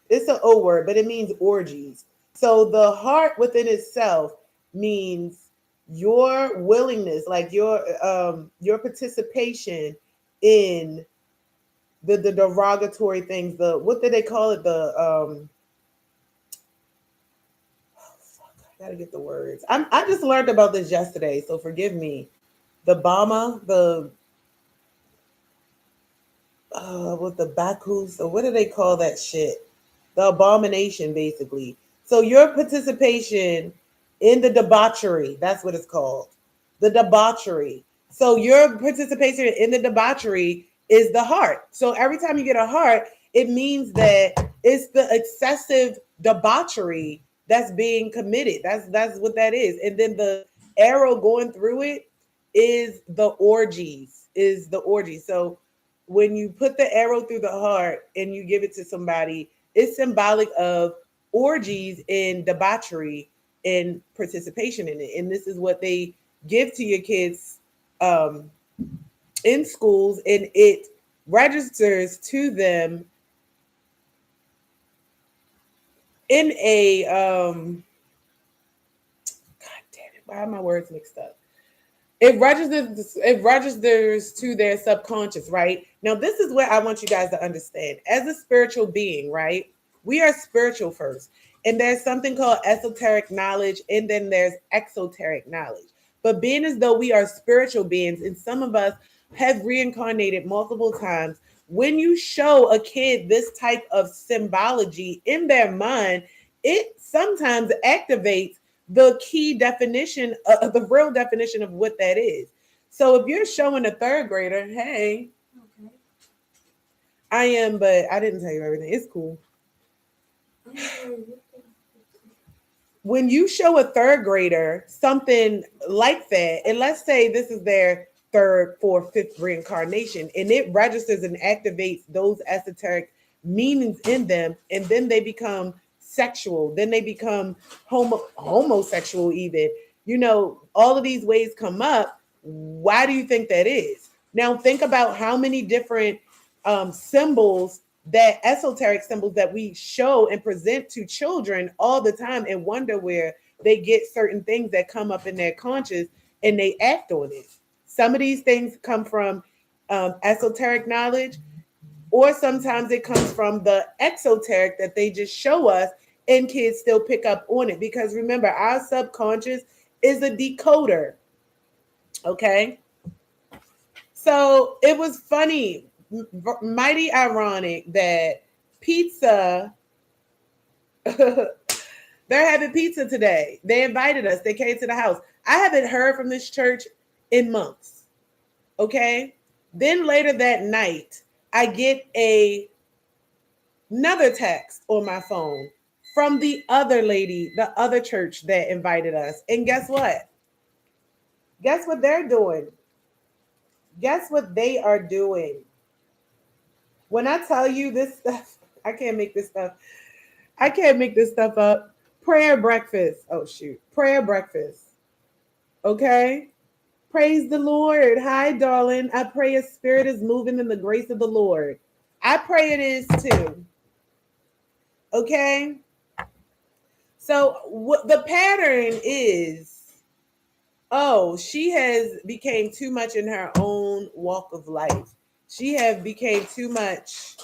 it's an O word, but it means orgies. So the heart within itself means your willingness, like your participation in the derogatory things. The, what did they call it? The I gotta get the words. I just learned about this yesterday, so forgive me. The Bama, the with the Baku, so what do they call that shit? The abomination, basically. So your participation in the debauchery, that's what it's called. The debauchery. So your participation in the debauchery is the heart. So every time you get a heart, it means that it's the excessive debauchery that's being committed. That's what that is. And then the arrow going through it is the orgies, is the orgy. So when you put the arrow through the heart and you give it to somebody, it's symbolic of orgies and debauchery and participation in it. And this is what they give to your kids um, in schools, and it registers to them in a God damn it, why are my words mixed up? It registers to their subconscious, right? Now this is where I want you guys to understand, as a spiritual being, right? We are spiritual first, and there's something called esoteric knowledge, and then there's exoteric knowledge. But being as though we are spiritual beings, and some of us have reincarnated multiple times, when you show a kid this type of symbology in their mind, it sometimes activates the key definition of the real definition of what that is. So if you're showing a third grader, hey, okay, I am, but I didn't tell you everything. It's cool. When you show a third grader something like that, and let's say this is their third, fourth, fifth reincarnation, and it registers and activates those esoteric meanings in them, and then they become sexual, then they become homosexual, even, you know, all of these ways come up. Why do you think that is? Now think about how many different symbols, that esoteric symbols that we show and present to children all the time, and wonder where they get certain things that come up in their conscious and they act on it. Some of these things come from esoteric knowledge, or sometimes it comes from the exoteric that they just show us, and kids still pick up on it. Because remember, our subconscious is a decoder. Okay. So it was funny, mighty ironic that pizza, they're having pizza today. They invited us, they came to the house. I haven't heard from this church in months. Okay. Then later that night, I get another text on my phone from the other lady, the other church that invited us. And guess what? Guess what they're doing? Guess what they are doing? When I tell you this stuff, I can't make this stuff. I can't make this stuff up. Prayer breakfast. Oh shoot. Prayer breakfast. Okay? Praise the Lord. Hi, darling. I pray your spirit is moving in the grace of the Lord. I pray it is too. Okay? So what the pattern is, oh, she has became too much in her own walk of life. She have became too much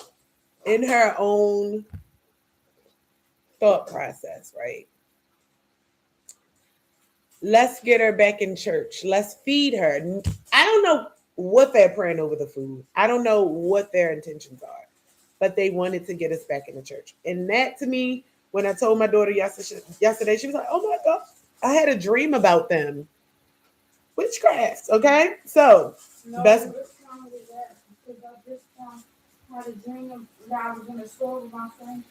in her own thought process, right? Let's get her back in church. Let's feed her. I don't know what they're praying over the food. I don't know what their intentions are, but they wanted to get us back in the church. And that, to me, when I told my daughter yesterday, she was like, oh my God, I had a dream about them. Witchcraft, okay? So, no, best. This time was that, because I just had a dream that I was in a store with my friend,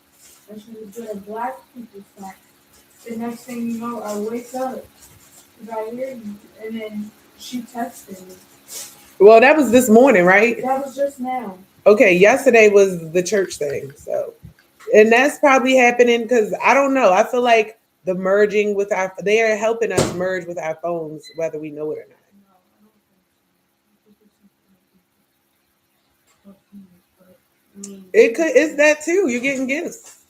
and she was doing a black people snack. The next thing you know, I wake up, because I hear you, and then she texted me. Well, that was this morning, right? That was just now. Okay, yesterday was the church thing. So, and that's probably happening because I don't know. I feel like The merging with our, they are helping us merge with our phones, whether we know it or not. No, I don't think so. I think it's something but I mean, It could, it's that too. You're getting gifts.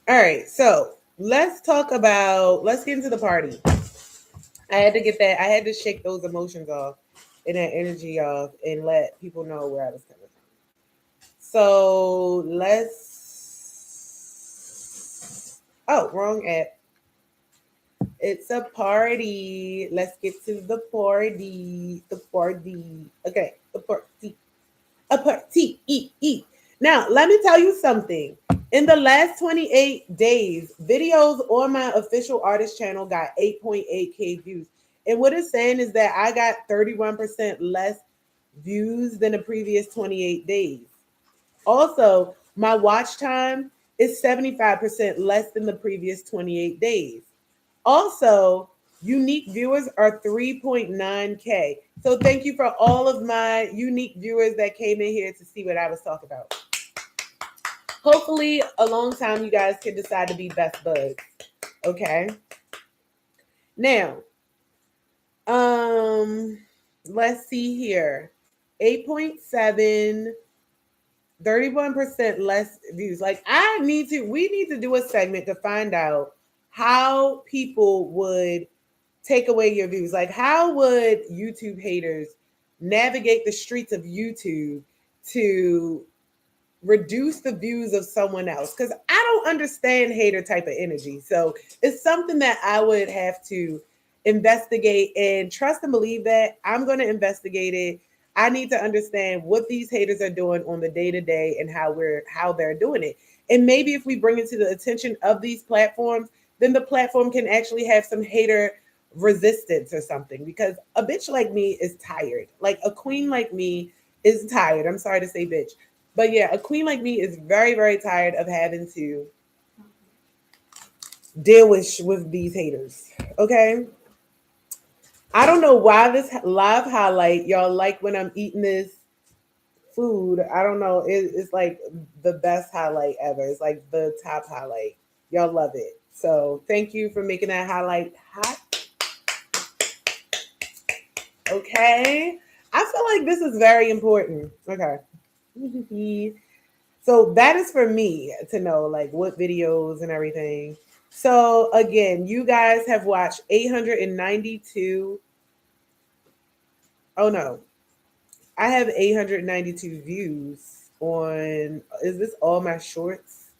All right, so let's get into the party. I had to get that. I had to shake those emotions off and that energy off and let people know where I was coming from. So let's. Oh, wrong app. It's a party. Let's get to the party. The party. Okay, the party. A party. Eat, eat. Now, let me tell you something. In the last 28 days, videos on my official artist channel got 8.8K views. And what it's saying is that I got 31% less views than the previous 28 days. Also, my watch time is 75% less than the previous 28 days. Also, unique viewers are 3.9K. So thank you for all of my unique viewers that came in here to see what I was talking about. Hopefully, a long time you guys can decide to be best buds. Okay. Now, um, let's see here. 8.7, 31% less views. Like we need to do a segment to find out how people would take away your views. Like, how would YouTube haters navigate the streets of YouTube to reduce the views of someone else? Because I don't understand hater type of energy. So it's something that I would have to investigate, and trust and believe that I'm going to investigate it. I need to understand what these haters are doing on the day to day and how they're doing it. And maybe if we bring it to the attention of these platforms, then the platform can actually have some hater resistance or something, because a bitch like me is tired. Like a queen like me is tired. I'm sorry to say bitch. But yeah, a queen like me is very, very tired of having to deal with these haters. Okay. I don't know why this live highlight y'all like when I'm eating this food. I don't know. It's like the best highlight ever. It's like the top highlight. Y'all love it. So thank you for making that highlight hot. Okay. I feel like this is very important. Okay. So that is for me to know, like, what videos and everything. So again, you guys have watched 892. Oh no, I have 892 views on. Is this all my shorts?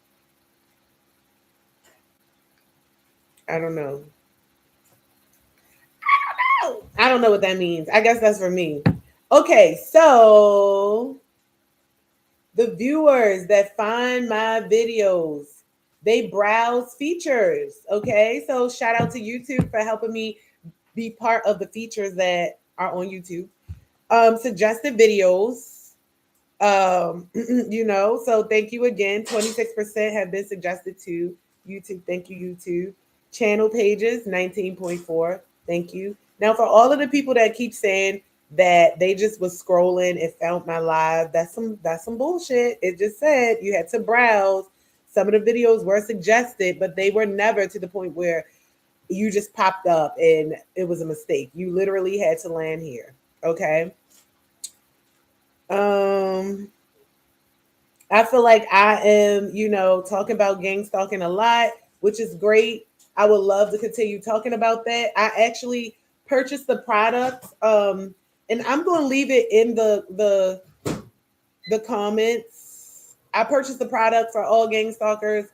I don't know. I don't know what that means. I guess that's for me. Okay, so the viewers that find my videos, they browse features. Okay, so shout out to YouTube for helping me be part of the features that are on YouTube. Suggested videos. So thank you again. 26% have been suggested to YouTube. Thank you, YouTube. Channel pages, 19.4. Thank you. Now, for all of the people that keep saying that they just was scrolling and found my live, that's some bullshit. It just said you had to browse. Some of the videos were suggested, but they were never to the point where you just popped up and it was a mistake. You literally had to land here. Okay. Um, I feel like I am, talking about gang stalking a lot, which is great. I would love to continue talking about that. I actually purchased the product, and I'm going to leave it in the comments. I purchased the product for all gang stalkers.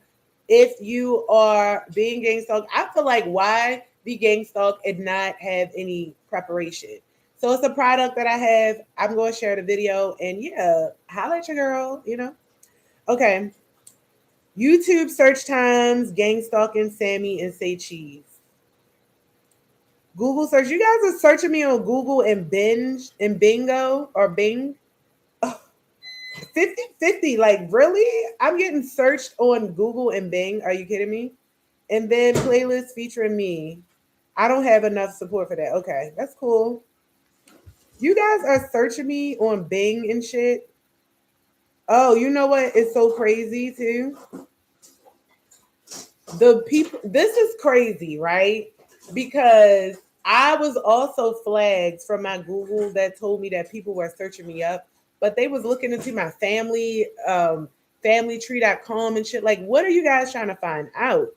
If you are being gang stalked, I feel like why be gang stalked and not have any preparation? So it's a product that I have. I'm going to share the video, and yeah, holla at your girl. Okay. YouTube search times, gang stalking Sammy and say cheese. Google search. You guys are searching me on Google and Bingo or Bing. Ugh, 50-50. Like, really? I'm getting searched on Google and Bing. Are you kidding me? And then playlist featuring me. I don't have enough support for that. Okay, that's cool. You guys are searching me on Bing and shit. Oh, you know what? It's so crazy too. The people, this is crazy, right? Because I was also flagged from my Google that told me that people were searching me up, but they was looking into my familytree.com and shit. Like, what are you guys trying to find out?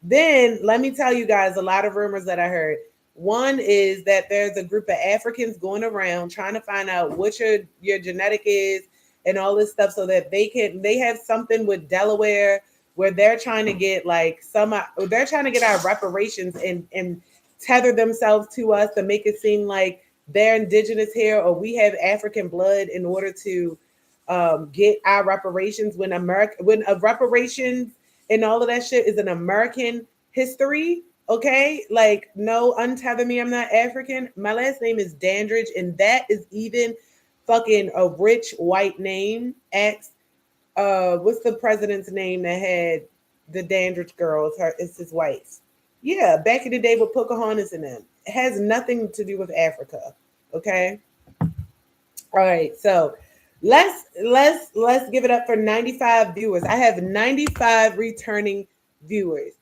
Then let me tell you guys a lot of rumors that I heard. One is that there's a group of Africans going around trying to find out what your genetic is and all this stuff so that they have something with Delaware where they're trying to get like they're trying to get our reparations and tether themselves to us to make it seem like they're indigenous here or we have African blood in order to get our reparations when a reparations and all of that shit is an American history. Okay, like no, untether me. I'm not African. My last name is Dandridge, and that is even fucking a rich white name. X. What's the president's name that had the Dandridge girls? It's his wife. Yeah, back in the day with Pocahontas and them. It has nothing to do with Africa. Okay. All right, so let's give it up for 95 viewers. I have 95 returning viewers.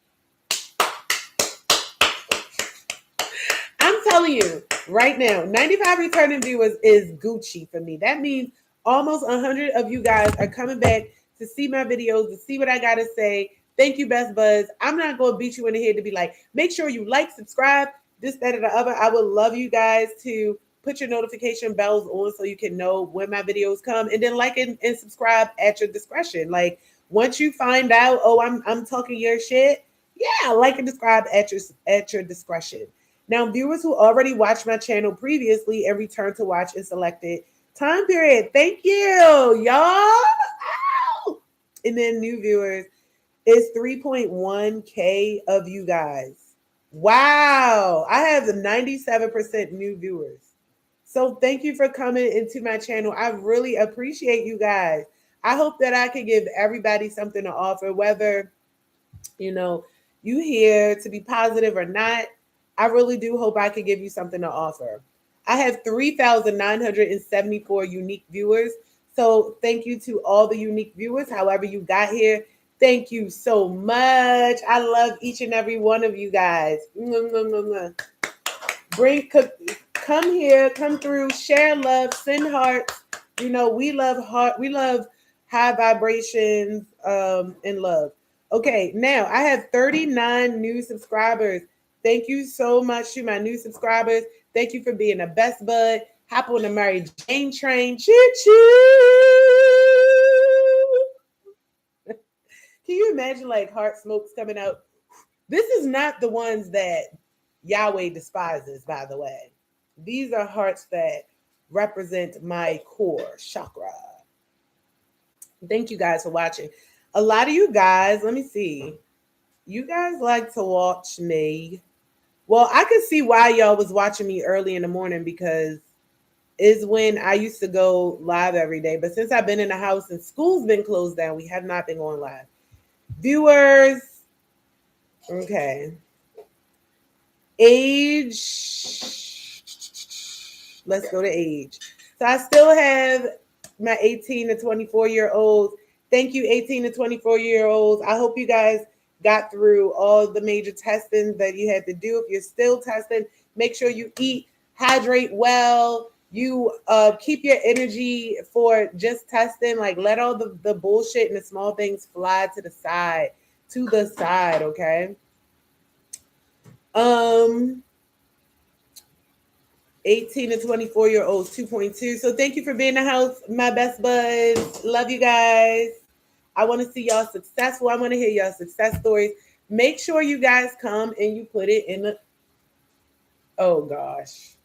I'm telling you right now, 95 returning viewers is Gucci for me. That means almost 100 of you guys are coming back to see my videos, to see what I got to say. Thank you, Best Buds. I'm not going to beat you in the head to be like, make sure you like, subscribe, this, that, or the other. I would love you guys to put your notification bells on so you can know when my videos come, and then like and subscribe at your discretion. Like once you find out, oh, I'm talking your shit, yeah, like and subscribe at your discretion. Now, viewers who already watched my channel previously and return to watch in selected time period, thank you, y'all. Ow! And then new viewers is 3.1K of you guys. Wow. I have 97% new viewers. So thank you for coming into my channel. I really appreciate you guys. I hope that I can give everybody something to offer, whether you know you here to be positive or not. I really do hope I can give you something to offer. I have 3,974 unique viewers. So thank you to all the unique viewers, however you got here. Thank you so much. I love each and every one of you guys. Mwah, mwah, mwah, mwah. Come here, come through, share love, send hearts. We love we love high vibrations and love. Okay, now I have 39 new subscribers. Thank you so much to my new subscribers. Thank you for being the best bud. Hop on the Mary Jane train. Choo choo. Can you imagine like heart smokes coming out? This is not the ones that Yahweh despises, by the way. These are hearts that represent my core chakra. Thank you guys for watching. A lot of you guys, let me see. You guys like to watch me. Well, I could see why y'all was watching me early in the morning because is when I used to go live every day. But since I've been in the house and school's been closed down, we have not been going live. Viewers, okay. Age, let's go to age. So I still have my 18 to 24-year-olds. Thank you, 18 to 24-year-olds. I hope you guys got through all the major testing that you had to do. If you're still testing, make sure you eat, hydrate well. You keep your energy for just testing. Like let all the bullshit and the small things fly to the side, okay? 18 to 24-year-olds, 2.2. So thank you for being in the house, my best buds. Love you guys. I want to see y'all successful. I want to hear y'all success stories. Make sure you guys come and you put it in the, oh gosh.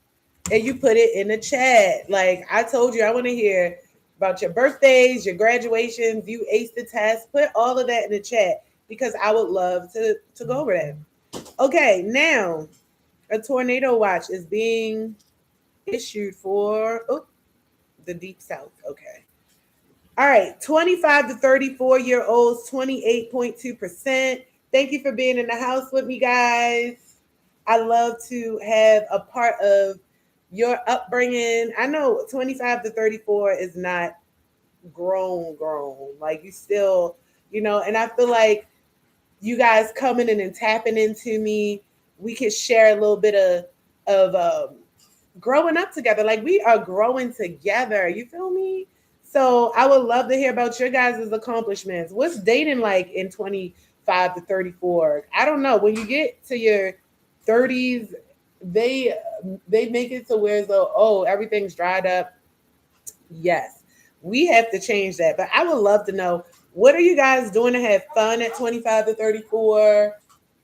And you put it in the chat. Like I told you, I want to hear about your birthdays, your graduations, you aced the test. Put all of that in the chat because I would love to go over that. Okay, now a tornado watch is being issued for the deep south. Okay. All right, 25 to 34-year-olds, 28.2%. Thank you for being in the house with me, guys. I love to have a part of your upbringing. I know 25 to 34 is not grown. Like you still, and I feel like you guys coming in and tapping into me. We could share a little bit of growing up together. Like we are growing together. You feel me? So I would love to hear about your guys' accomplishments. What's dating like in 25 to 34? I don't know. When you get to your 30s, they they make it to where as though, oh, everything's dried up. Yes, we have to change that. But I would love to know, what are you guys doing to have fun at 25 to 34?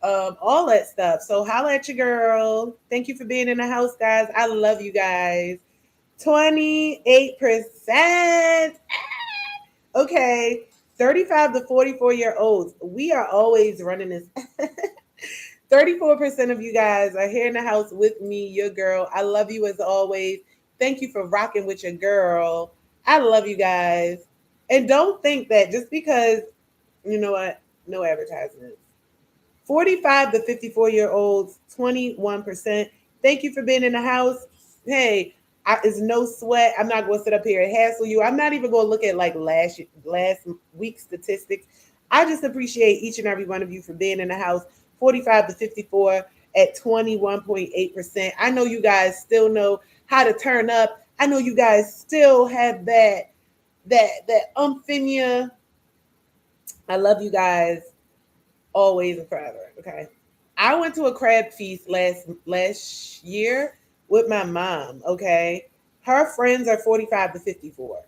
All that stuff. So holla at your girl. Thank you for being in the house, guys. I love you guys. 28%. Okay. 35 to 44-year olds. We are always running this. 34% of you guys are here in the house with me, your girl. I love you as always. Thank you for rocking with your girl. I love you guys. And don't think that just because, you know what, no advertisements. 45 to 54-year olds, 21%. Thank you for being in the house. Hey, it's no sweat. I'm not going to sit up here and hassle you. I'm not even going to look at like last week's statistics. I just appreciate each and every one of you for being in the house. 45 to 54 at 21.8%. I know you guys still know how to turn up. I know you guys still have that in you. I love you guys always and forever. Okay. I went to a crab feast last year with my mom. Okay. Her friends are 45 to 54.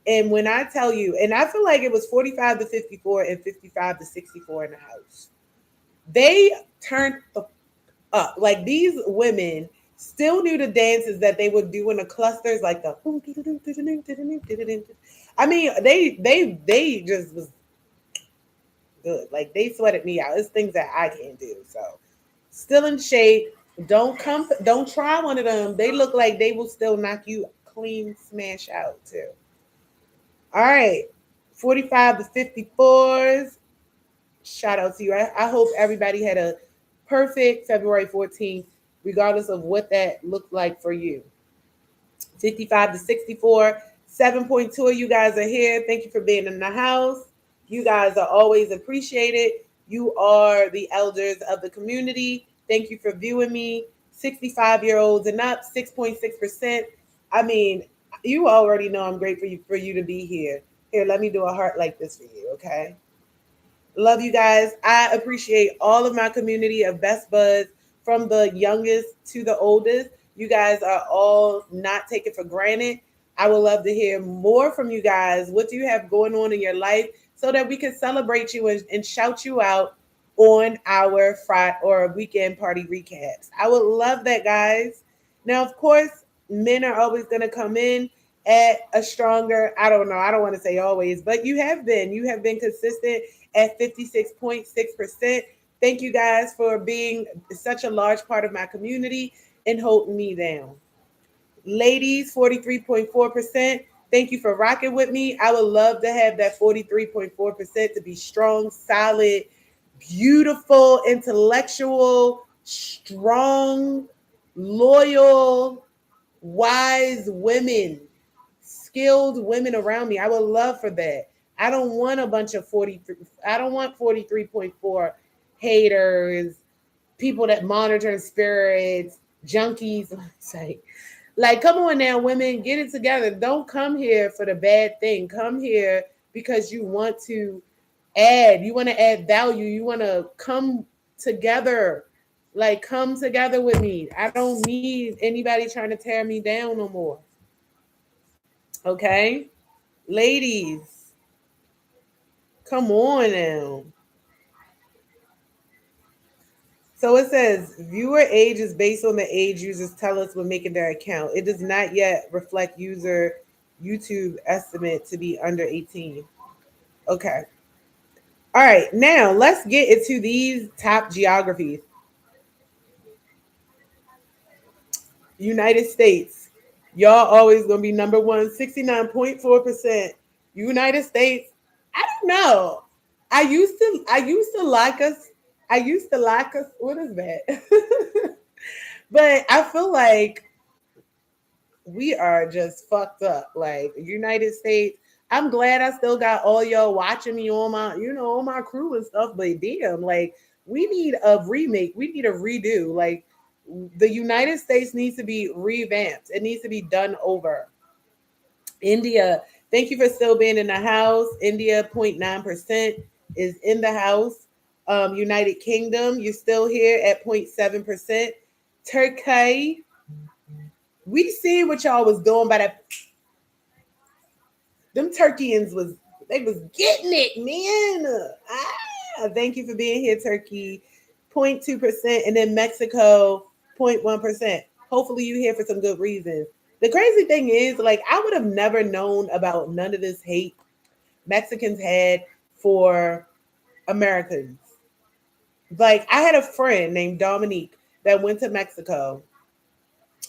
And when I tell you, and I feel like it was 45 to 54 and 55 to 64 in the house, they turned up. Like these women still knew the dances that they would do in the clusters, like the. I mean, they just was good. Like they sweated me out. It's things that I can't do. So still in shape. Don't try one of them. They look like they will still knock you clean smash out too. All right. 45 to 54s. Shout out to you. I hope everybody had a perfect February 14th, regardless of what that looked like for you. 55 to 64. 7.2 of you guys are here. Thank you for being in the house. You guys are always appreciated. You are the elders of the community. Thank you for viewing me. 65-year-olds and up, 6.6%. I mean, you already know I'm great for you to be here. Here, let me do a heart like this for you, okay? Love you guys. I appreciate all of my community of best buds from the youngest to the oldest. You guys are all not taken for granted. I would love to hear more from you guys. What do you have going on in your life so that we can celebrate you and shout you out on our Friday or weekend party recaps? I would love that, guys. Now, of course, men are always going to come in at a stronger, I don't know, I don't want to say always, but you have been consistent at 56.6%. Thank you guys for being such a large part of my community and holding me down. Ladies, 43.4%. Thank you for rocking with me. I would love to have that 43.4% to be strong, solid, beautiful, intellectual, strong, loyal, wise women, skilled women around me. I would love for that. I don't want a bunch of 43. I don't want 43.4 haters, people that monitor spirits, junkies. Like, come on now, women, get it together. Don't come here for the bad thing. Come here because you want to add. You want to add value. You want to come together. Like, come together with me. I don't need anybody trying to tear me down no more. Okay? Ladies, come on now. So it says viewer age is based on the age users tell us when making their account. It does not yet reflect user YouTube estimate to be under 18. Okay. All right. Now let's get into these top geographies. United States. Y'all always gonna be number one, 69.4%. United States. I don't know. I used to like us. I used to like us. What is that? But I feel like we are just fucked up. Like United States. I'm glad I still got all y'all watching me on my, on my crew and stuff. But damn, like we need a remake. We need a redo. Like the United States needs to be revamped. It needs to be done over. India, thank you for still being in the house. India, 0.9% is in the house. United Kingdom, you're still here at 0.7%. Turkey, we see what y'all was doing by that. Them Turkeyans they was getting it, man. Thank you for being here, Turkey. 0.2%. And then Mexico, 0.1%. Hopefully you here for some good reasons. The crazy thing is, like, I would have never known about none of this hate Mexicans had for Americans. Like, I had a friend named Dominique that went to Mexico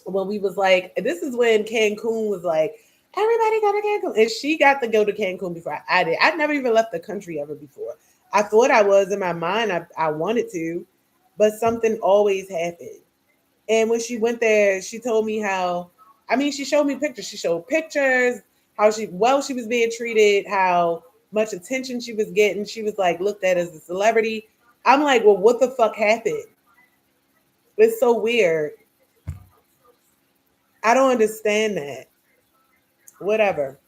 when we was like, this is when Cancun was like, everybody go to Cancun. And she got to go to Cancun before I did. I'd never even left the country ever before. I thought I was in my mind. I wanted to, but something always happened. And when she went there, she told me how, I mean, she showed me pictures. She showed pictures, how she was being treated, how much attention she was getting. She was like looked at as a celebrity. I'm like, well, what the fuck happened? It's so weird. I don't understand that. Whatever.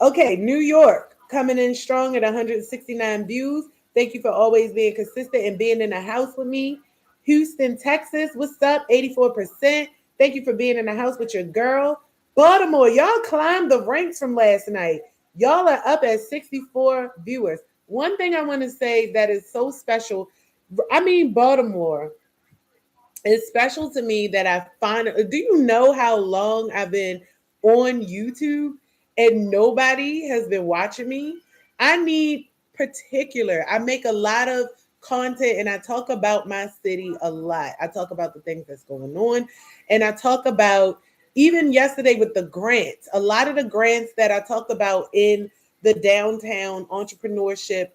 Okay, New York coming in strong at 169 views. Thank you for always being consistent and being in the house with me. Houston, Texas, what's up? 84%. Thank you for being in the house with your girl. Baltimore, y'all climbed the ranks from last night. Y'all are up at 64 viewers. One thing I want to say that is so special, I mean, Baltimore, it's special to me that I find. Do you know how long I've been on YouTube and nobody has been watching me? I need particular. I make a lot of content and I talk about my city a lot. I talk about the things that's going on and I talk about even yesterday with the grants. A lot of the grants that I talked about in the downtown entrepreneurship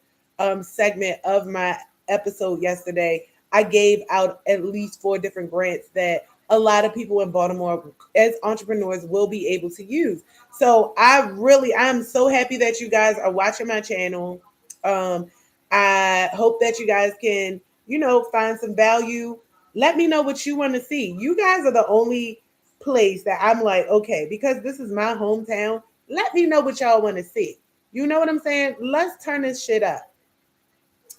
segment of my episode yesterday, I gave out at least 4 different grants that a lot of people in Baltimore as entrepreneurs will be able to use. So I'm so happy that you guys are watching my channel. Um, I hope that you guys can, find some value. Let me know what you want to see. You guys are the only place that I'm like, okay, because this is my hometown. Let me know what y'all want to see. You know what I'm saying? Let's turn this shit up.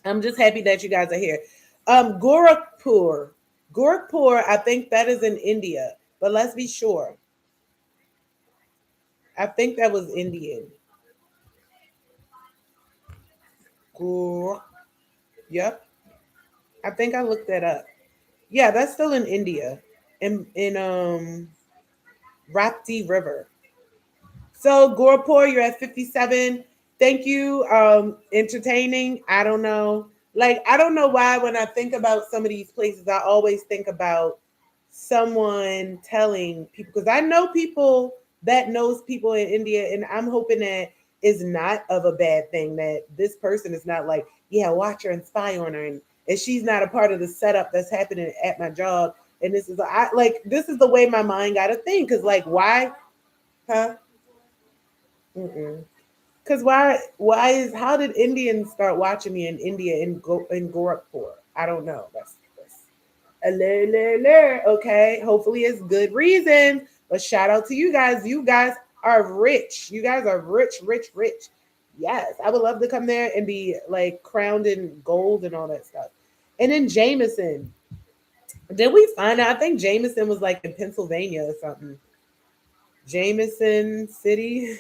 I'm just happy that you guys are here. Gorakhpur. Gorakhpur, I think that is in India, but let's be sure. I think that was Indian. Gor. Yep. I think I looked that up. Yeah, that's still in India. In Rapti River. So Gorakhpur, you're at 57. Thank you. Entertaining. I don't know. Like, I don't know why when I think about some of these places, I always think about someone telling people because I know people that knows people in India, and I'm hoping that is not of a bad thing. That this person is not like, yeah, watch her and spy on her, and she's not a part of the setup that's happening at my job. And this is the way my mind got to think. Because like, why, huh? Mm-mm. Because how did Indians start watching me in India in Gorakhpur? I don't know. That's okay. Hopefully it's good reason. But shout out to you guys. You guys are rich. You guys are rich, rich, rich. Yes, I would love to come there and be like crowned in gold and all that stuff. And then Jameson. Did we find out? I think Jameson was like in Pennsylvania or something. Jameson City.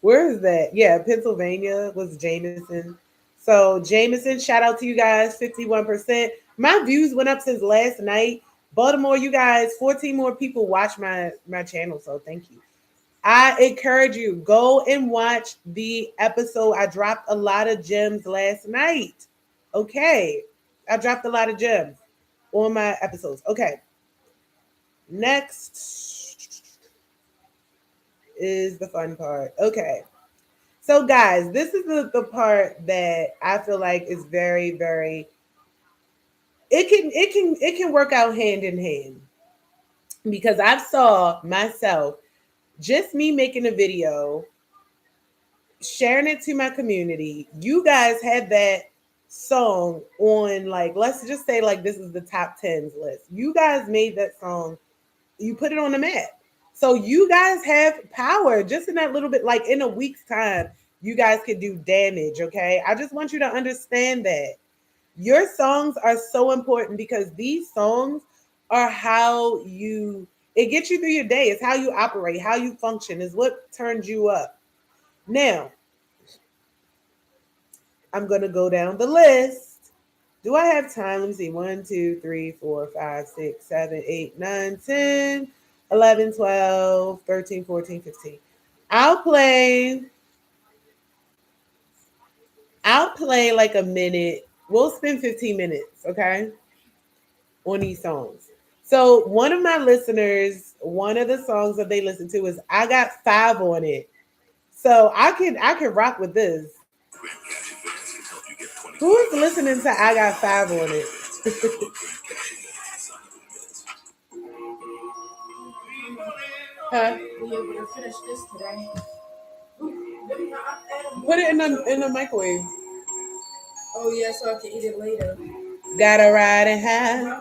Where is that? Yeah, Pennsylvania was Jameson. So Jameson, shout out to you guys, 51%. My views went up since last night. Baltimore, you guys, 14 more people watch my channel. So thank you. I encourage you, go and watch the episode. I dropped a lot of gems last night. Okay. I dropped a lot of gems on my episodes. Okay. Next is the fun part. Okay. So guys, this is the part that I feel like is very, very it can work out hand in hand because I've saw myself just me making a video sharing it to my community. You guys had that song on, like, let's just say like this is the top tens list. You guys made that song, you put it on the map. So you guys have power just in that little bit, like in a week's time, you guys could do damage. Okay. I just want you to understand that your songs are so important because these songs are how you, it gets you through your day. It's how you operate, how you function, is what turns you up. Now, I'm going to go down the list. Do I have time? Let me see. 1, 2, 3, 4, 5, 6, 7, 8, 9, 10, 11, 12, 13, 14, 15. I'll play. I'll play like a minute. We'll spend 15 minutes, okay, on these songs. So one of my listeners, one of the songs that they listen to is I Got Five on it. So I can rock with this. Who is listening to I Got Five on it? Huh? Be able to finish this today. Put it in the microwave. Oh yeah, so I can eat it later. Gotta ride and high.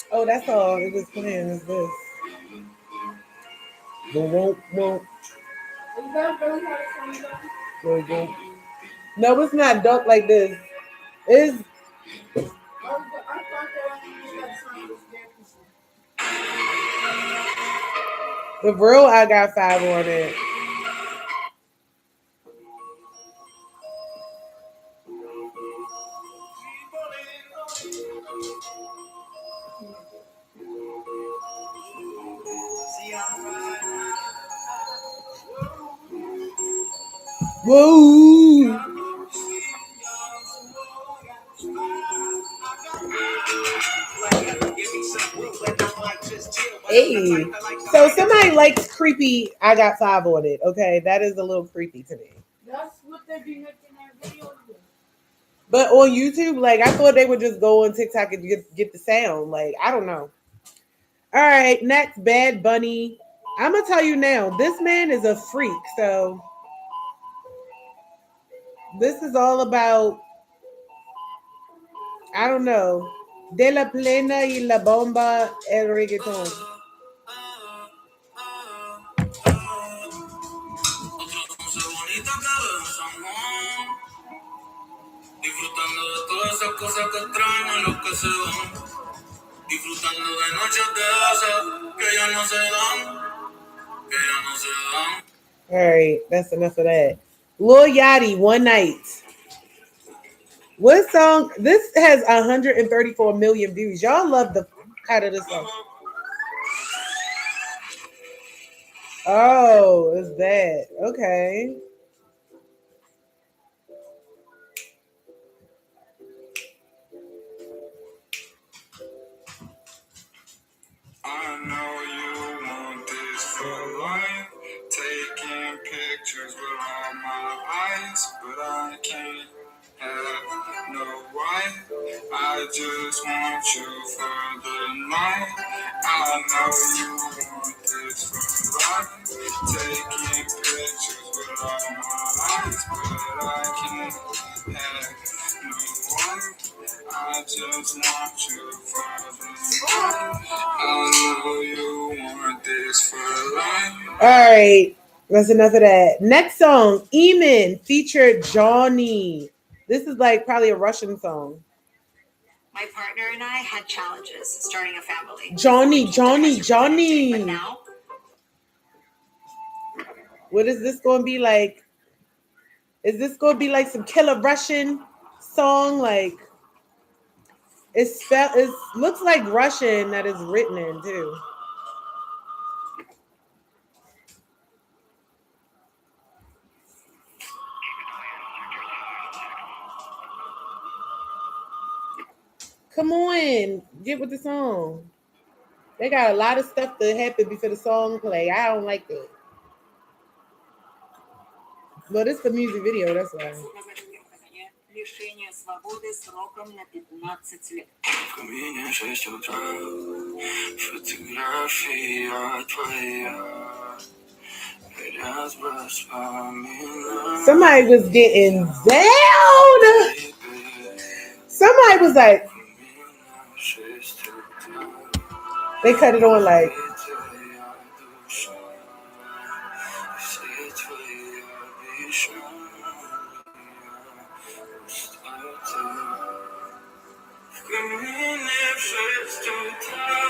Oh, that's all it was playing is this. Boom, boom, Is that really how it sounds? boom, boom. No, it's not dope like this. It's Oh, but I thought that you that song was there for some. the real I Got Five on it. Whoa. Hey. So somebody likes creepy I Got Five on it. Okay. That is a little creepy to me. That's what they be making their videos with. But on YouTube, like I thought they would just go on TikTok and get the sound. Like, I don't know. All right, next Bad Bunny. I'm gonna tell you now, this man is a freak. So this is all about, I don't know, de la plena y la bomba el reggaeton. Disfrutando de todas esas cosas que extraño, los que se van. Disfrutando de noches de esas que ya no se dan, que ya no se dan. All right, that's enough of that. Lil Yachty, One Night. What song? This has 134 million views. Y'all love the cut of this song. Oh, it's that. Okay. I know you want this for life. Taking pictures with all my eyes, but I can't have no wife. I just want you for the night. I know you want this for life. Taking pictures with all my eyes, but I can't have no wife. I just want you for the night. I know you want this for life. All right. That's enough of that. Next song, Eamon featured Johnny. This is like probably a Russian song. My partner and I had challenges starting a family. Johnny. But now, what is this going to be like? Is this going to be like some killer Russian song? Like, it looks like Russian that is written in too. on. Get with the song. They got a lot of stuff to happen before the song play. I don't like that. But it's the music video, that's why. Лишение свободы сроком на 15 лет. У меня 6 утра, фотография твоя, ряд воспоминаний. Somebody was getting down. Somebody was like, they cut it on like.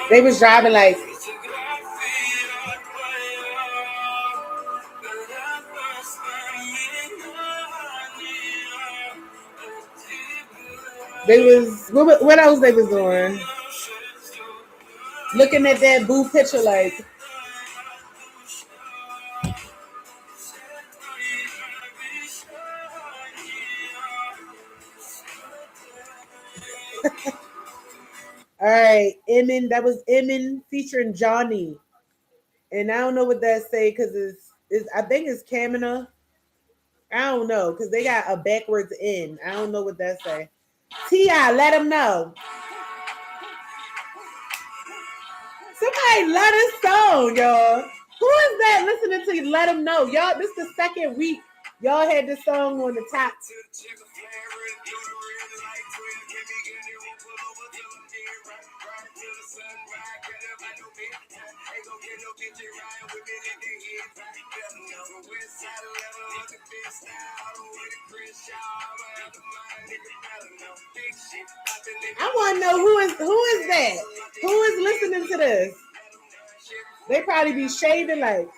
They was driving like. They was what else they was doing? Looking at that boo picture like. All right, Emin. That was Emin featuring Johnny, and I don't know what that say because it's I think it's Kamina. I don't know because they got a backwards N. I don't know what that say. T.I., let them know. Somebody let us know, y'all. Who is that listening to you? Let them know. Y'all, this is the second week. Y'all had this song on the top. I want to know who is that? Who is listening to this? They probably be shaving like.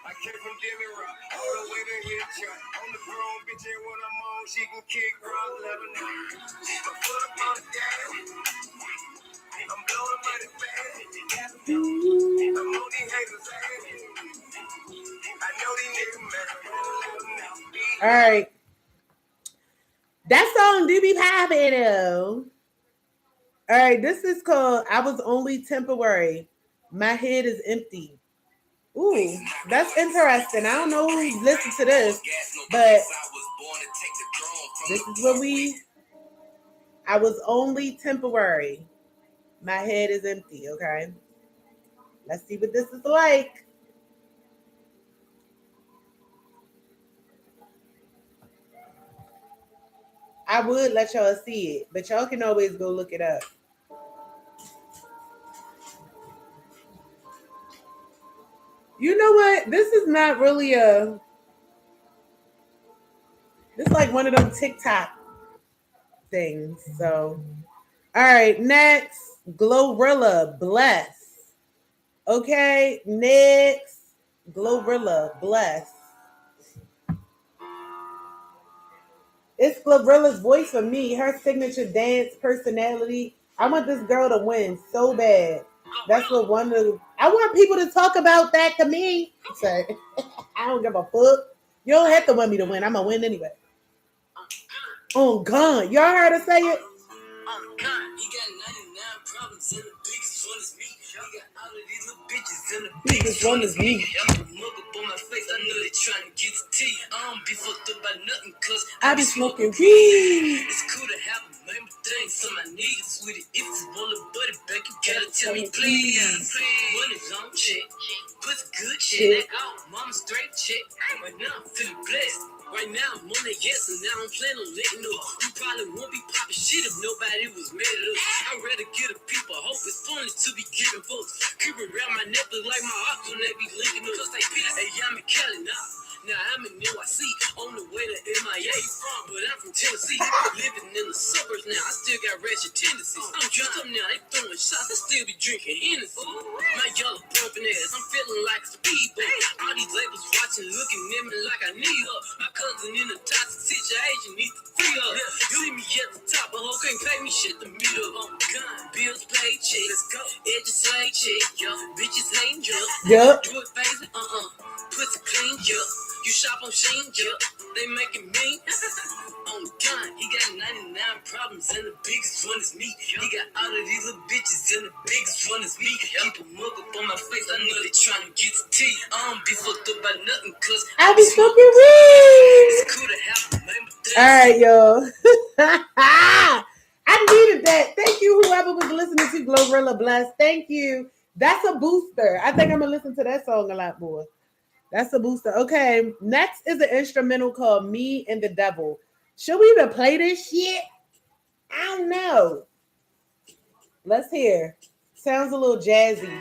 I came from Jimmy Rock, all the way to hit track. On the grown bitch, and when I'm on, she can kick rock, let her know. My foot up on the gas, I'm blowing money fast. I'm on these haters' ass. I know these niggas mad, let them know. All right. That song do be popping though. All right, this is called I Was Only Temporary. My Head is Empty. Ooh, that's interesting. I don't know who listened to this, but this is what I was only temporary. My head is empty, okay? Let's see what this is like. I would let y'all see it, but y'all can always go look it up. You know what? This is not really this is like one of them TikTok things. So, all right, next, Glorilla, Bless. Okay, next, Glorilla, Bless. It's Glorilla's voice for me, her signature dance personality. I want this girl to win so bad. That's what I want people to talk about that to me. Say, I don't give a fuck. You don't have to want me to win. I'm gonna win anyway. On gun. Y'all heard her say it? On gun. He got 99 problems and the biggest one is me. He got all of these little bitches and the biggest one is me. I'm a mug up on my face. I know they trying to get to tea. I don't be fucked up by nothing cause I be smoking weed. It's cool to have a member thing, so my niggas with it. If you want a buddy back, you gotta tell me please. Money long check, put good shit. Mama straight check. Right now I'm feeling blessed. Right now I'm on that yes, and now I'm planning on letting know. You probably won't be popping shit if nobody was mad at us. I'd rather get a people hope. It's funny to be giving folks. Keep it around my neck, look like my heart when they be linking us. Cause they peace. Hey, I'm in Cali now. Now I'm in NYC on the way to MIA. But I'm from Tennessee, living in the suburbs now. I still got ratchet tendencies. I'm drunk up now, they throwing shots. I still be drinking Hennessy. My yellow broken ass, I'm feeling like a speedboat. All these labels watching, looking at me like I need her. My cousin in a toxic situation needs to free her. See me at the top, but hoe can't pay me shit to meet up. On gun, bills paid, check. Let's go. Edges slave check, yo. Bitches hating, yo. Yup. Do it phasing, pussy clean, yo. You shop on Sheen, yo. They making me. On gun, he got 99 problems and the biggest one is me. He got all of these little bitches and the biggest one is me. Keep a mug up on my face, I know they trying to get to tea. I don't be fucked up by nothing, cause I be smoking weed. weed. It's cool to have a name, but All right, y'all. I needed that. Thank you, whoever was listening to Glorilla Bless. Thank you. That's a booster. I think I'm gonna listen to that song a lot more. That's a booster. Okay, next is an instrumental called "Me and the Devil." Should we even play this shit? I don't know. Let's hear. Sounds a little jazzy.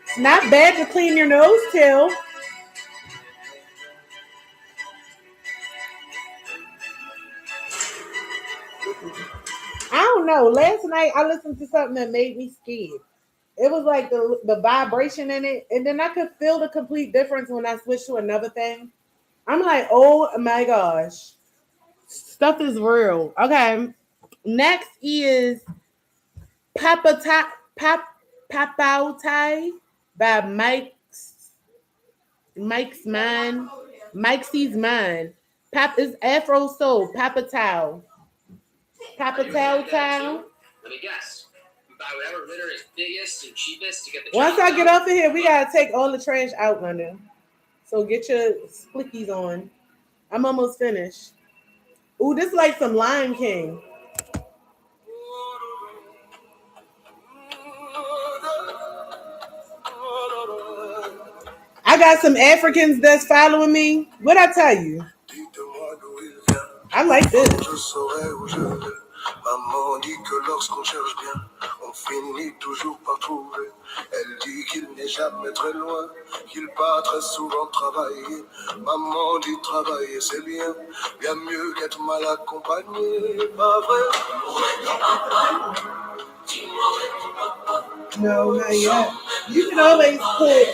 It's not bad to clean your nose till. I don't know. Last night I listened to something that made me scared. It was like the vibration in it, and then I could feel the complete difference when I switched to another thing. I'm like, oh my gosh, stuff is real. Okay, next is Pop Papautai by Mike's Mind. Mike's Mind. Pop is Afro Soul. Papatau. Papatau Town. Let me guess. Buy whatever litter is biggest and cheapest to get the Once job I get done. off of here, we gotta take all the trash out, London. So get your splickies on. I'm almost finished. Ooh, this is like some Lion King. I got some Africans that's following me. What I tell you? I like this. Maman dit que lorsqu'on cherche bien, on finit toujours par trouver. Elle dit qu'il n'est jamais très loin, qu'il part très souvent travailler. Maman dit travailler c'est bien, bien mieux qu'être mal accompagné. Pas vrai? No, not yet. You can always put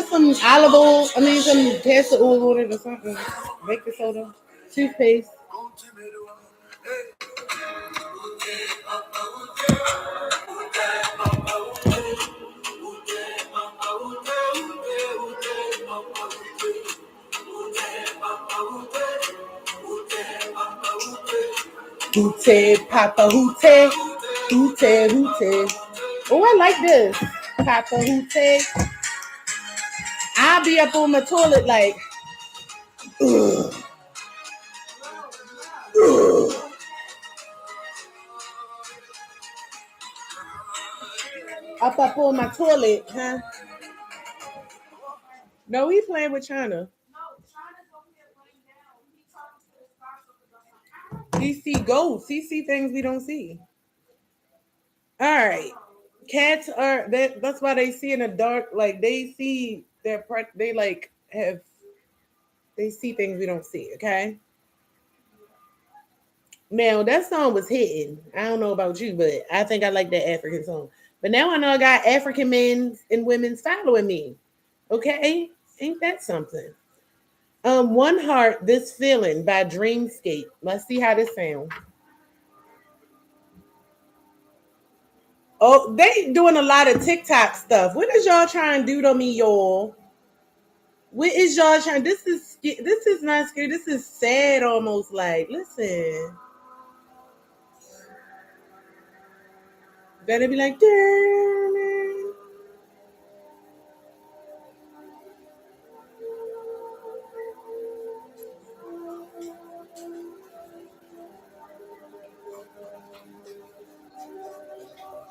some olive oil, some castor oil on it or something. Baking soda, toothpaste. Hootie, Papa Hootie, Hootie, Hootie. Oh, I like this. Papa Hootie. I'll be up on my toilet like, ugh. Ugh. Up on my toilet, huh? No, we playing with China. He see ghosts. He see things we don't see. All right. Cats are that's why they see in the dark. Like they see they like have they see things we don't see. Okay. Now that song was hitting. I don't know about you, but I think I like that African song. But now I know I got African men and women following me. Okay, ain't that something? One Heart, This Feeling by Dreamscape. Let's see how this sounds. Oh, they doing a lot of TikTok stuff. What is y'all trying to do to me, y'all? What is y'all trying? This is not scary. This is sad almost like. Listen. Better be like,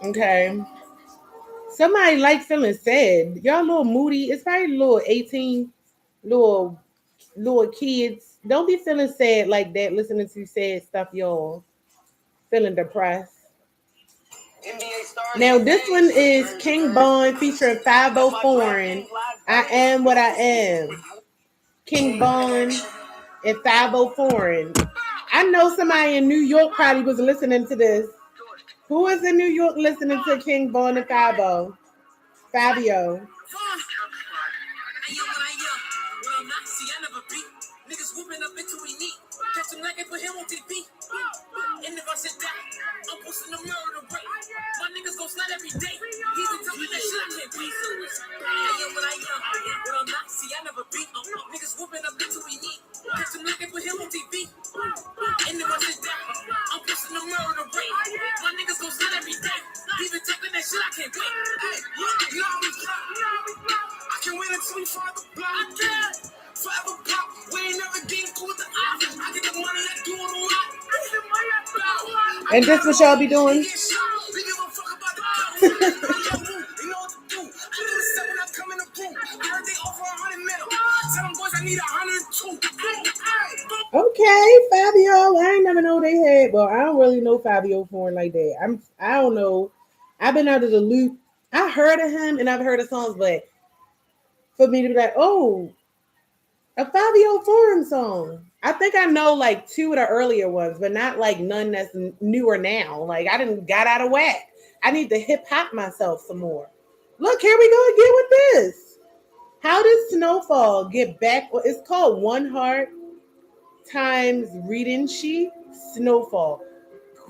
okay. Somebody like feeling sad. Y'all a little moody. It's probably a little 18, little kids. Don't be feeling sad like that, listening to sad stuff, y'all. Feeling depressed. Now this one is King Bond featuring 50 Foreign. I am what I am. King Bond and 50 Foreign. I know somebody in New York probably was listening to this. Who is in New York listening to King Bond and Fabio? Fabio. Niggas whooping up into we need. Catch him like it, put him on TV. And if I sit down, I'm posting the murder rate. My niggas gon' slide every day. He's been talking that shit, I can't be so. I am what I am. What I'm not, see, I never beat. Niggas whooping up into we need. Catch him like it, put him on TV. And if I sit down, I'm posting the murder rate. My niggas gon' slide every day. He's been talking that shit, I can't wait. Hey, you know how we play. I can win until we find the block. I can. Forever pop, we ain't never getting cool with the options. I get the money that do on the lot. And that's what y'all be doing. Okay, Fabio. I ain't never know they had. Well, I don't really know Fabio Foreign like that. I don't know. I've been out of the loop. I heard of him and I've heard of songs, but for me to be like, oh, a Fabio Foreign song. I think I know like two of the earlier ones, but not like none that's newer now. Like I didn't got out of whack. I need to hip hop myself some more. Look, here we go again with this. How did Snowfall get back? It's called One Heart times Reading Sheet Snowfall.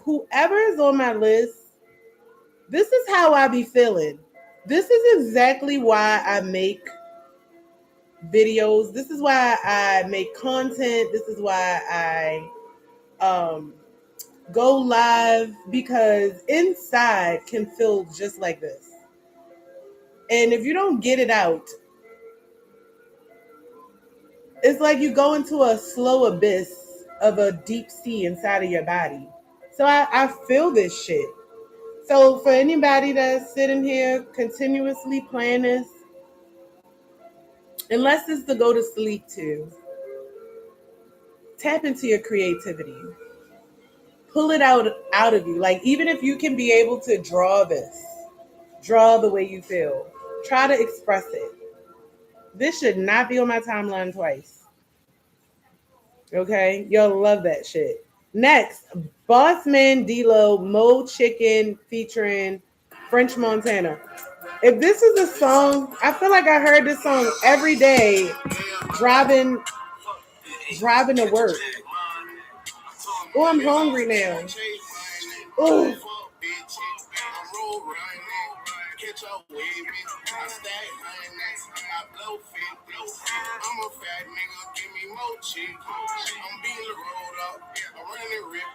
Whoever is on my list, this is how I be feeling. This is exactly why I make videos. This is why I make content. This is why I go live, because inside can feel just like this. And if you don't get it out, it's like you go into a slow abyss of a deep sea inside of your body. So I feel this shit. So for anybody that's sitting here continuously playing this, unless it's to go to sleep to, tap into your creativity. Pull it out of you. Like, even if you can be able to draw this, draw the way you feel. Try to express it. This should not be on my timeline twice. Okay? Y'all love that shit. Next, Bossman D-Lo, Mo Chicken featuring French Montana. If this is a song, I feel like I heard this song every day driving to work. Oh, I'm hungry now. Oh. I'm a fat nigga, give me more chick. I'm beating the road up, I'm running it rip.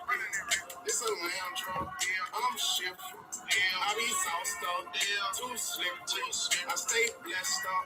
This a lamb truck, I'm shifting. I be sauced up, too slick. I stay blessed up,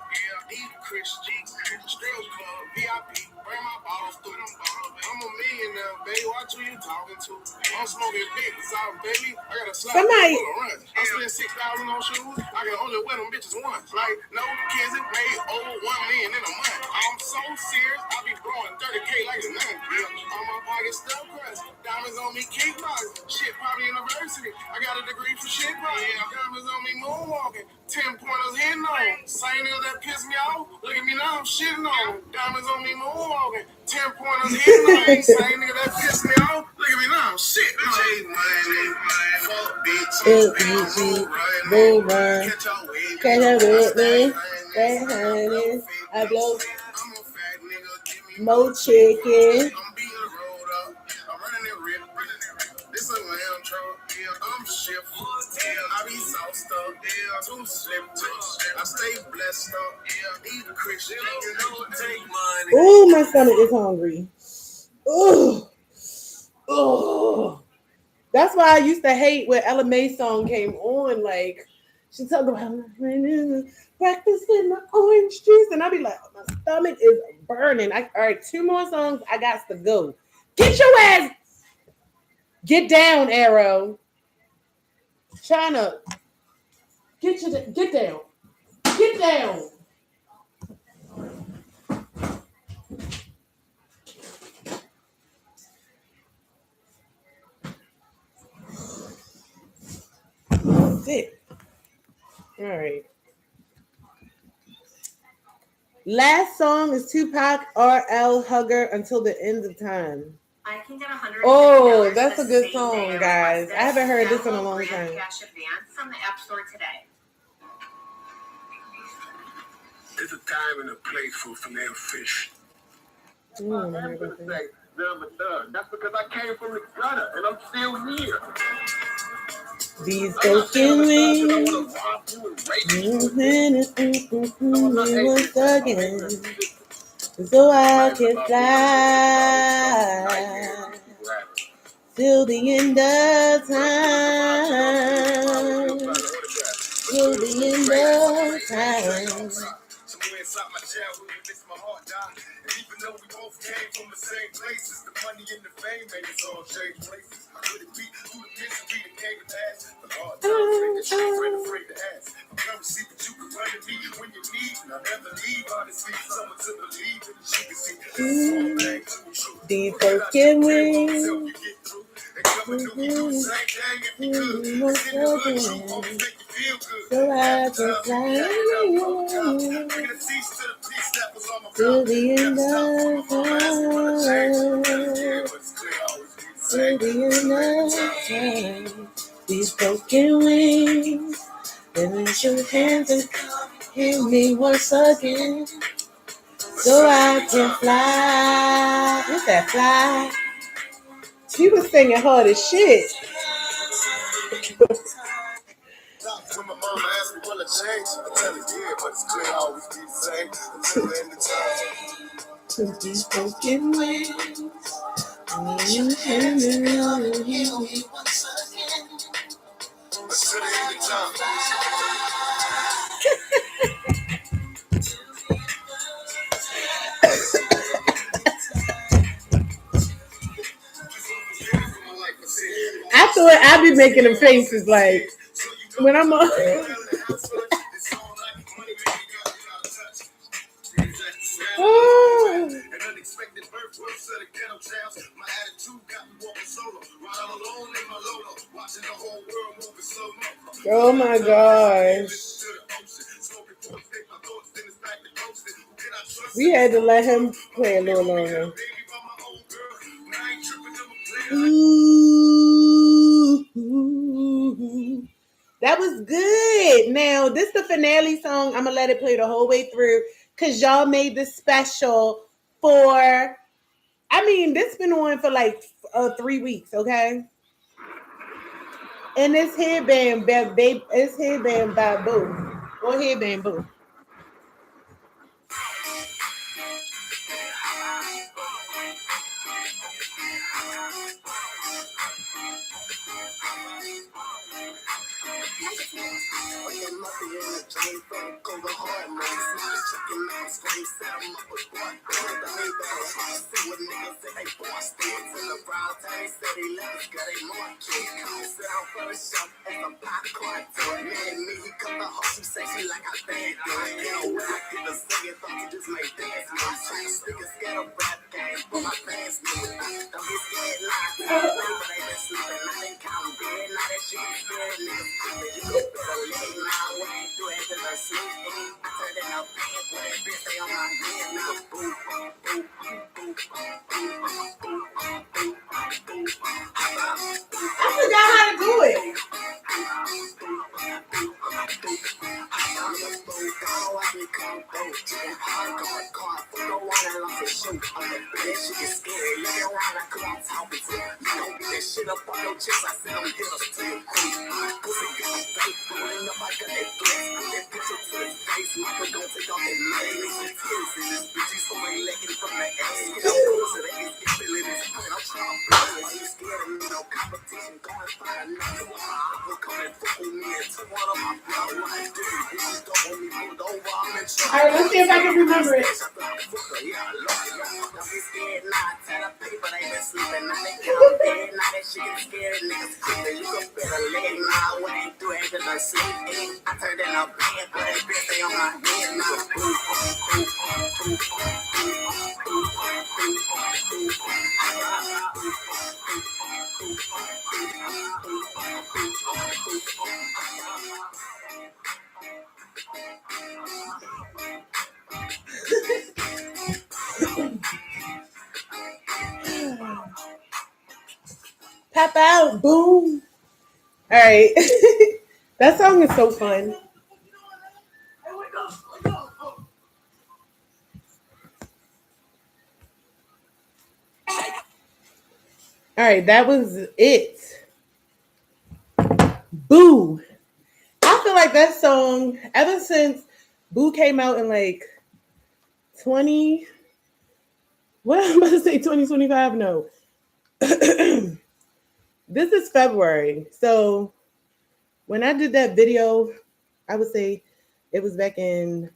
deep Christian. Strip club, VIP, bring my bottles through them. I'm a millionaire, baby, watch who you talking to. I'm smoking big, out, baby. I got a slap Somebody run. I spent $6,000 on shoes, I can only wear them bitches once. Like, no kids, it made over $1 million in a month. I'm so serious, I be blowing 30K like it's nothing. On my pocket stuff crust, diamonds on me kickboxing, shit poppy university. I got a degree for shit popping. Diamonds on me moonwalking, 10-pointers hitting on. Same nigga that pissed me off, look at me now, I'm shitting on. Diamonds on me moonwalking, 10-pointers hitting on. Same nigga that pissed me off, look at me now, I'm shitting on. Fuck bitches, they run. Catch up with me. That honey, I blow. Mo Chicken. This a lamb truck, I'm shifting. I be sauced up, too slick. I stay blessed up, eat Christian. Take money. Oh, my stomach is hungry. Oh, oh. That's why I used to hate when Ella May song came on. Like she talked about breakfast in the orange juice, and I'd be like, my stomach is burning. All right, 2 more songs. I got to go. Get your ass, get down, Arrow. China, get down, get down. Sit. All right. Last song is Tupac RL Hugger Until the End of Time. I can get $150. Oh, that's a the good same song, day guys. requested. I haven't heard this in a Download long Grand time. Cash Advance from the App Store today. There's a time and a place for filet of fish. I don't wanna hear about that. I'm a thug. That's because I came from the gutter and I'm still here. These broken wings, once again, so I can fly till the end of time, till the end of time. Somewhere inside my childhood, it makes my heart die. And even though we both came from the same places, the money and the fame made us all change places. How could it be through the misery that came to pass? The hard times make us afraid to ask. I'm trying to see what you can run to me when you need. And I'll never leave, honestly, someone to believe in. You can see this small thing to the truth. These broken wings, once again, so I can fly till the end of time, till the end of time. These broken wings, then raise your hands and hear me once again, so I can fly. What's that, fly? She was singing hard as shit. When my mama asked me what I changed, I tell her yeah, but it's clear I always be the same until the end of time. To these broken wings, you hear me once again. Until the end of time. I thought I'd be making them faces like when I'm on. Oh. Oh my gosh. We had to let him play a little longer. Ooh. That was good. Now, this is the finale song. I'm going to let it play the whole way through because y'all made this special for, I mean, this been on for like 3 weeks, okay? And it's Headband, babe, it's Headband by Boo. Or Headband Boo. I forgot how to do it. Alright, let's see if I can remember it. Pop out, boom. All right. That song is so fun. All right, that was it. Boo. I feel like that song, ever since Boo came out in like 20, what am I about to say, 2025? No. This is February. So when I did that video, I would say it was back in,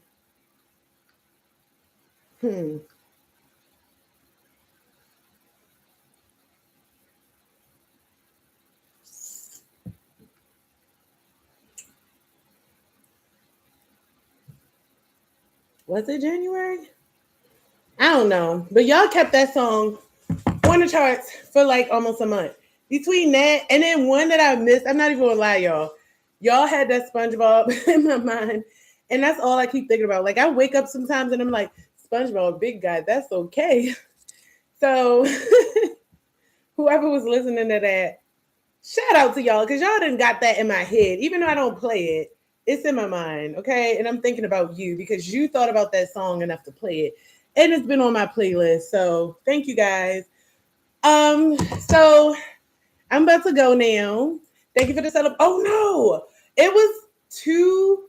was it January? I don't know. But y'all kept that song on the charts for like almost a month. Between that and then one that I missed, I'm not even gonna lie, y'all. Y'all had that SpongeBob in my mind. And that's all I keep thinking about. Like I wake up sometimes and I'm like, SpongeBob, big guy, that's okay. So whoever was listening to that, shout out to y'all, because y'all done got that in my head. Even though I don't play it, it's in my mind, okay? And I'm thinking about you because you thought about that song enough to play it. And it's been on my playlist. So thank you guys. So I'm about to go now. Thank you for the setup. Oh no, it was 2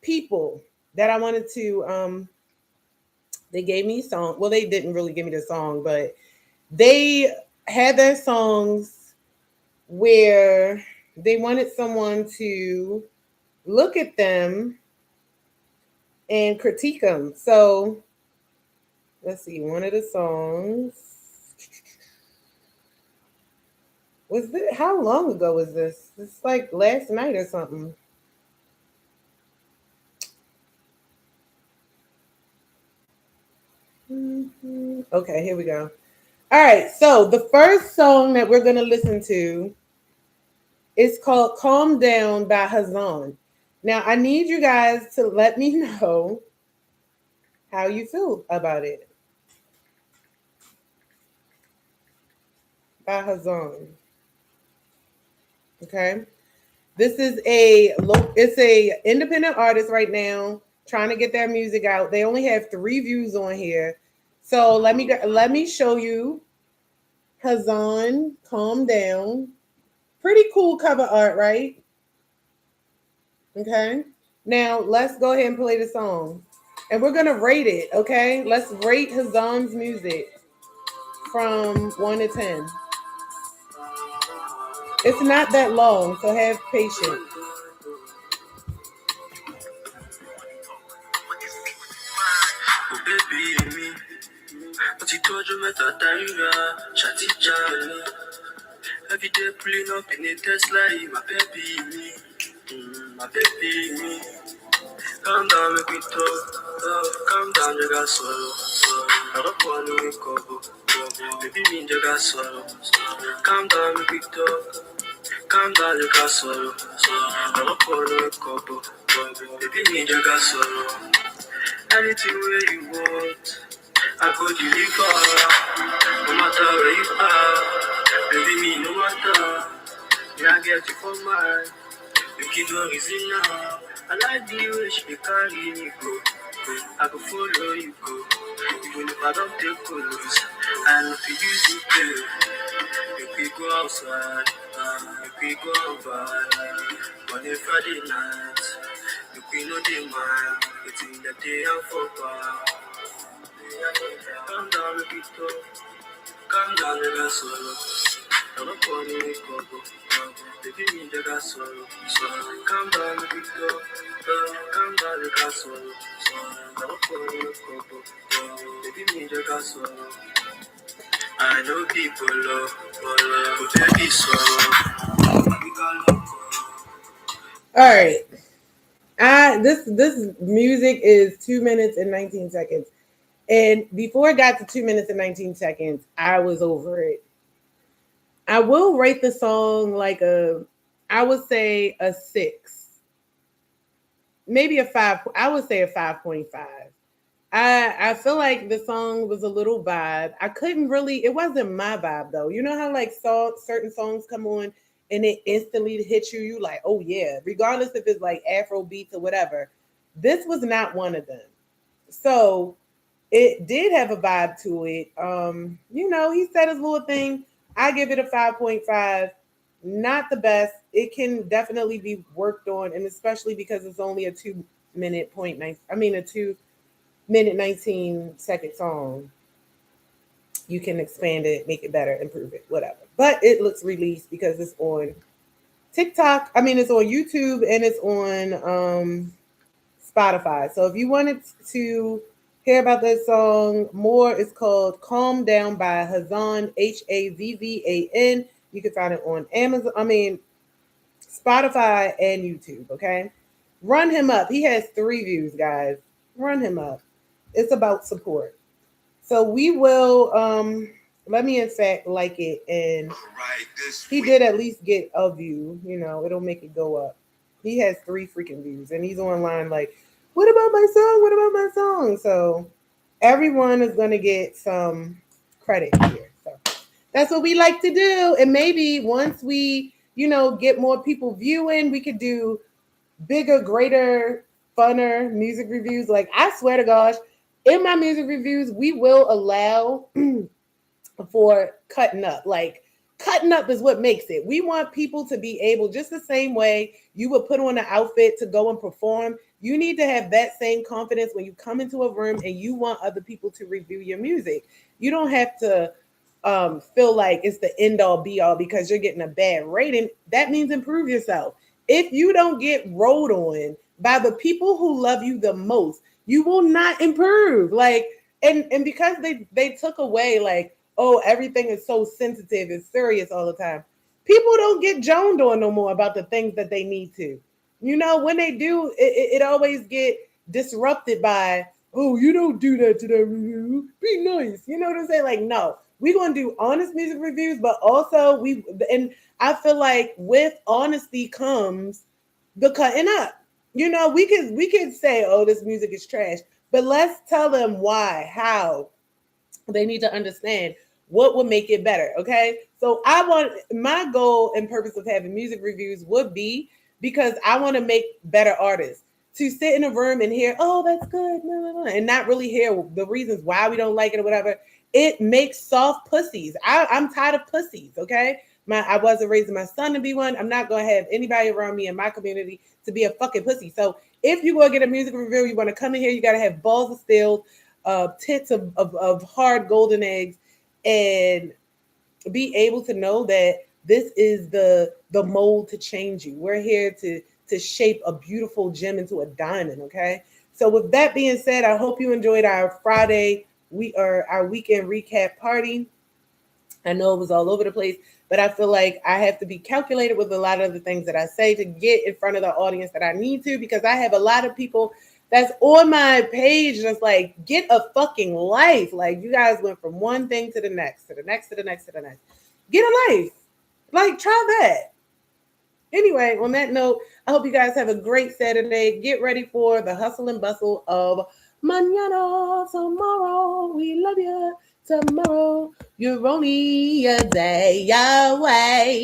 people that I wanted to they gave me a song. Well, they didn't really give me the song, but they had their songs where they wanted someone to look at them and critique them. So let's see, one of the songs. Was this, how long ago was this? It's like last night or something. Okay, here we go. All right, so the first song that we're going to listen to is called Calm Down by Hazan. Now, I need you guys to let me know how you feel about it. By Hazan. Okay. This is it's a independent artist right now trying to get their music out. They only have 3 views on here. So let me show you Hazan, Calm Down. Pretty cool cover art, right? Okay. Now let's go ahead and play the song. And we're gonna rate it, okay? Let's rate Hazan's music from 1 to 10. It's not that long, so have patience. Every day pulling up in a Tesla, my baby, me. My baby, me. Calm down, make me talk. Calm down, you got sorrow. I don't want to wake up. Baby, me, you got sorrow. Calm down, make me talk. Calm down, you got sorrow. I don't want to wake up. Baby, me, you got sorrow. Anything where you want, I go deliver. No matter where you are. Baby, me, no matter. Yeah, I get you for mine. You keep no reason now. I like the way she carry me go. I go follow you go. Even if I don't take clothes, I know to use you play. You can go outside, you can go over. On a Friday night, you can know the mind. It's in the day I'm for power. Calm down, a bit, calm down, and I solo. I'm a body with Coco. Baby, me the gas solo. So, come down with it, go. Come down with gas solo. So, I'm a body with Coco. Baby, me the gas solo. I know people love, but baby, so. All right. This music is 2 minutes and 19 seconds. And before it got to 2 minutes and 19 seconds, I was over it. I will rate the song like I would say a 6. Maybe a 5. I would say a 5.5. I feel like the song was a little vibe. I couldn't really, it wasn't my vibe though. You know how like certain songs come on and it instantly hits you, you like, oh yeah, regardless if it's like Afro beats or whatever. This was not one of them. So it did have a vibe to it. He said his little thing. I give it a 5.5. Not the best. It can definitely be worked on, and especially because it's only a 2-minute point nine. I mean, a 2-minute 19-second song. You can expand it, make it better, improve it, whatever. But it looks released because it's on TikTok. I mean, it's on YouTube and it's on Spotify. So if you wanted to hear about this song more, it's called Calm Down by Hazan, Havvan. You can find it on Amazon, Spotify and YouTube, okay? Run him up. He has 3 views, guys. Run him up. It's about support. So we will, let me in fact like it. And he did at least get a view, it'll make it go up. He has 3 freaking views and he's online like, what about my song? What about my song? So everyone is going to get some credit here. So that's what we like to do. And maybe once we, get more people viewing, we could do bigger, greater, funner music reviews. Like, I swear to gosh, in my music reviews, we will allow for cutting up. Like, cutting up is what makes it. We want people to be able, just the same way you would put on an outfit to go and perform, you need to have that same confidence when you come into a room and you want other people to review your music. You don't have to feel like it's the end all be all because you're getting a bad rating. That means improve yourself. If you don't get rolled on by the people who love you the most, you will not improve. Like, and because they took away like, oh, everything is so sensitive and serious all the time. People don't get joned on no more about the things that they need to. When they do, it always get disrupted by, oh, you don't do that to that review. Be nice. You know what I'm saying? Like, no, we're going to do honest music reviews, but also and I feel like with honesty comes the cutting up. We could say, oh, this music is trash, but let's tell them why, how. They need to understand what would make it better. Okay. So my goal and purpose of having music reviews would be because I want to make better artists to sit in a room and hear, oh, that's good, and not really hear the reasons why we don't like it or whatever. It makes soft pussies. I'm tired of pussies. Okay. I wasn't raising my son to be one. I'm not going to have anybody around me in my community to be a fucking pussy. So if you go get a music review, you want to come in here, you got to have balls of steel, tits of hard golden eggs, and be able to know that this is the mold to change you. We're here to shape a beautiful gem into a diamond. Okay. So with that being said, I hope you enjoyed our Friday, our weekend recap party. I know it was all over the place, but I feel like I have to be calculated with a lot of the things that I say to get in front of the audience that I need to, because I have a lot of people that's on my page that's like, get a fucking life. Like, you guys went from one thing to the next, to the next, to the next, to the next. Get a life. Like, try that. Anyway, on that note, I hope you guys have a great Saturday. Get ready for the hustle and bustle of mañana, tomorrow. We love you. Tomorrow, you're only a day away.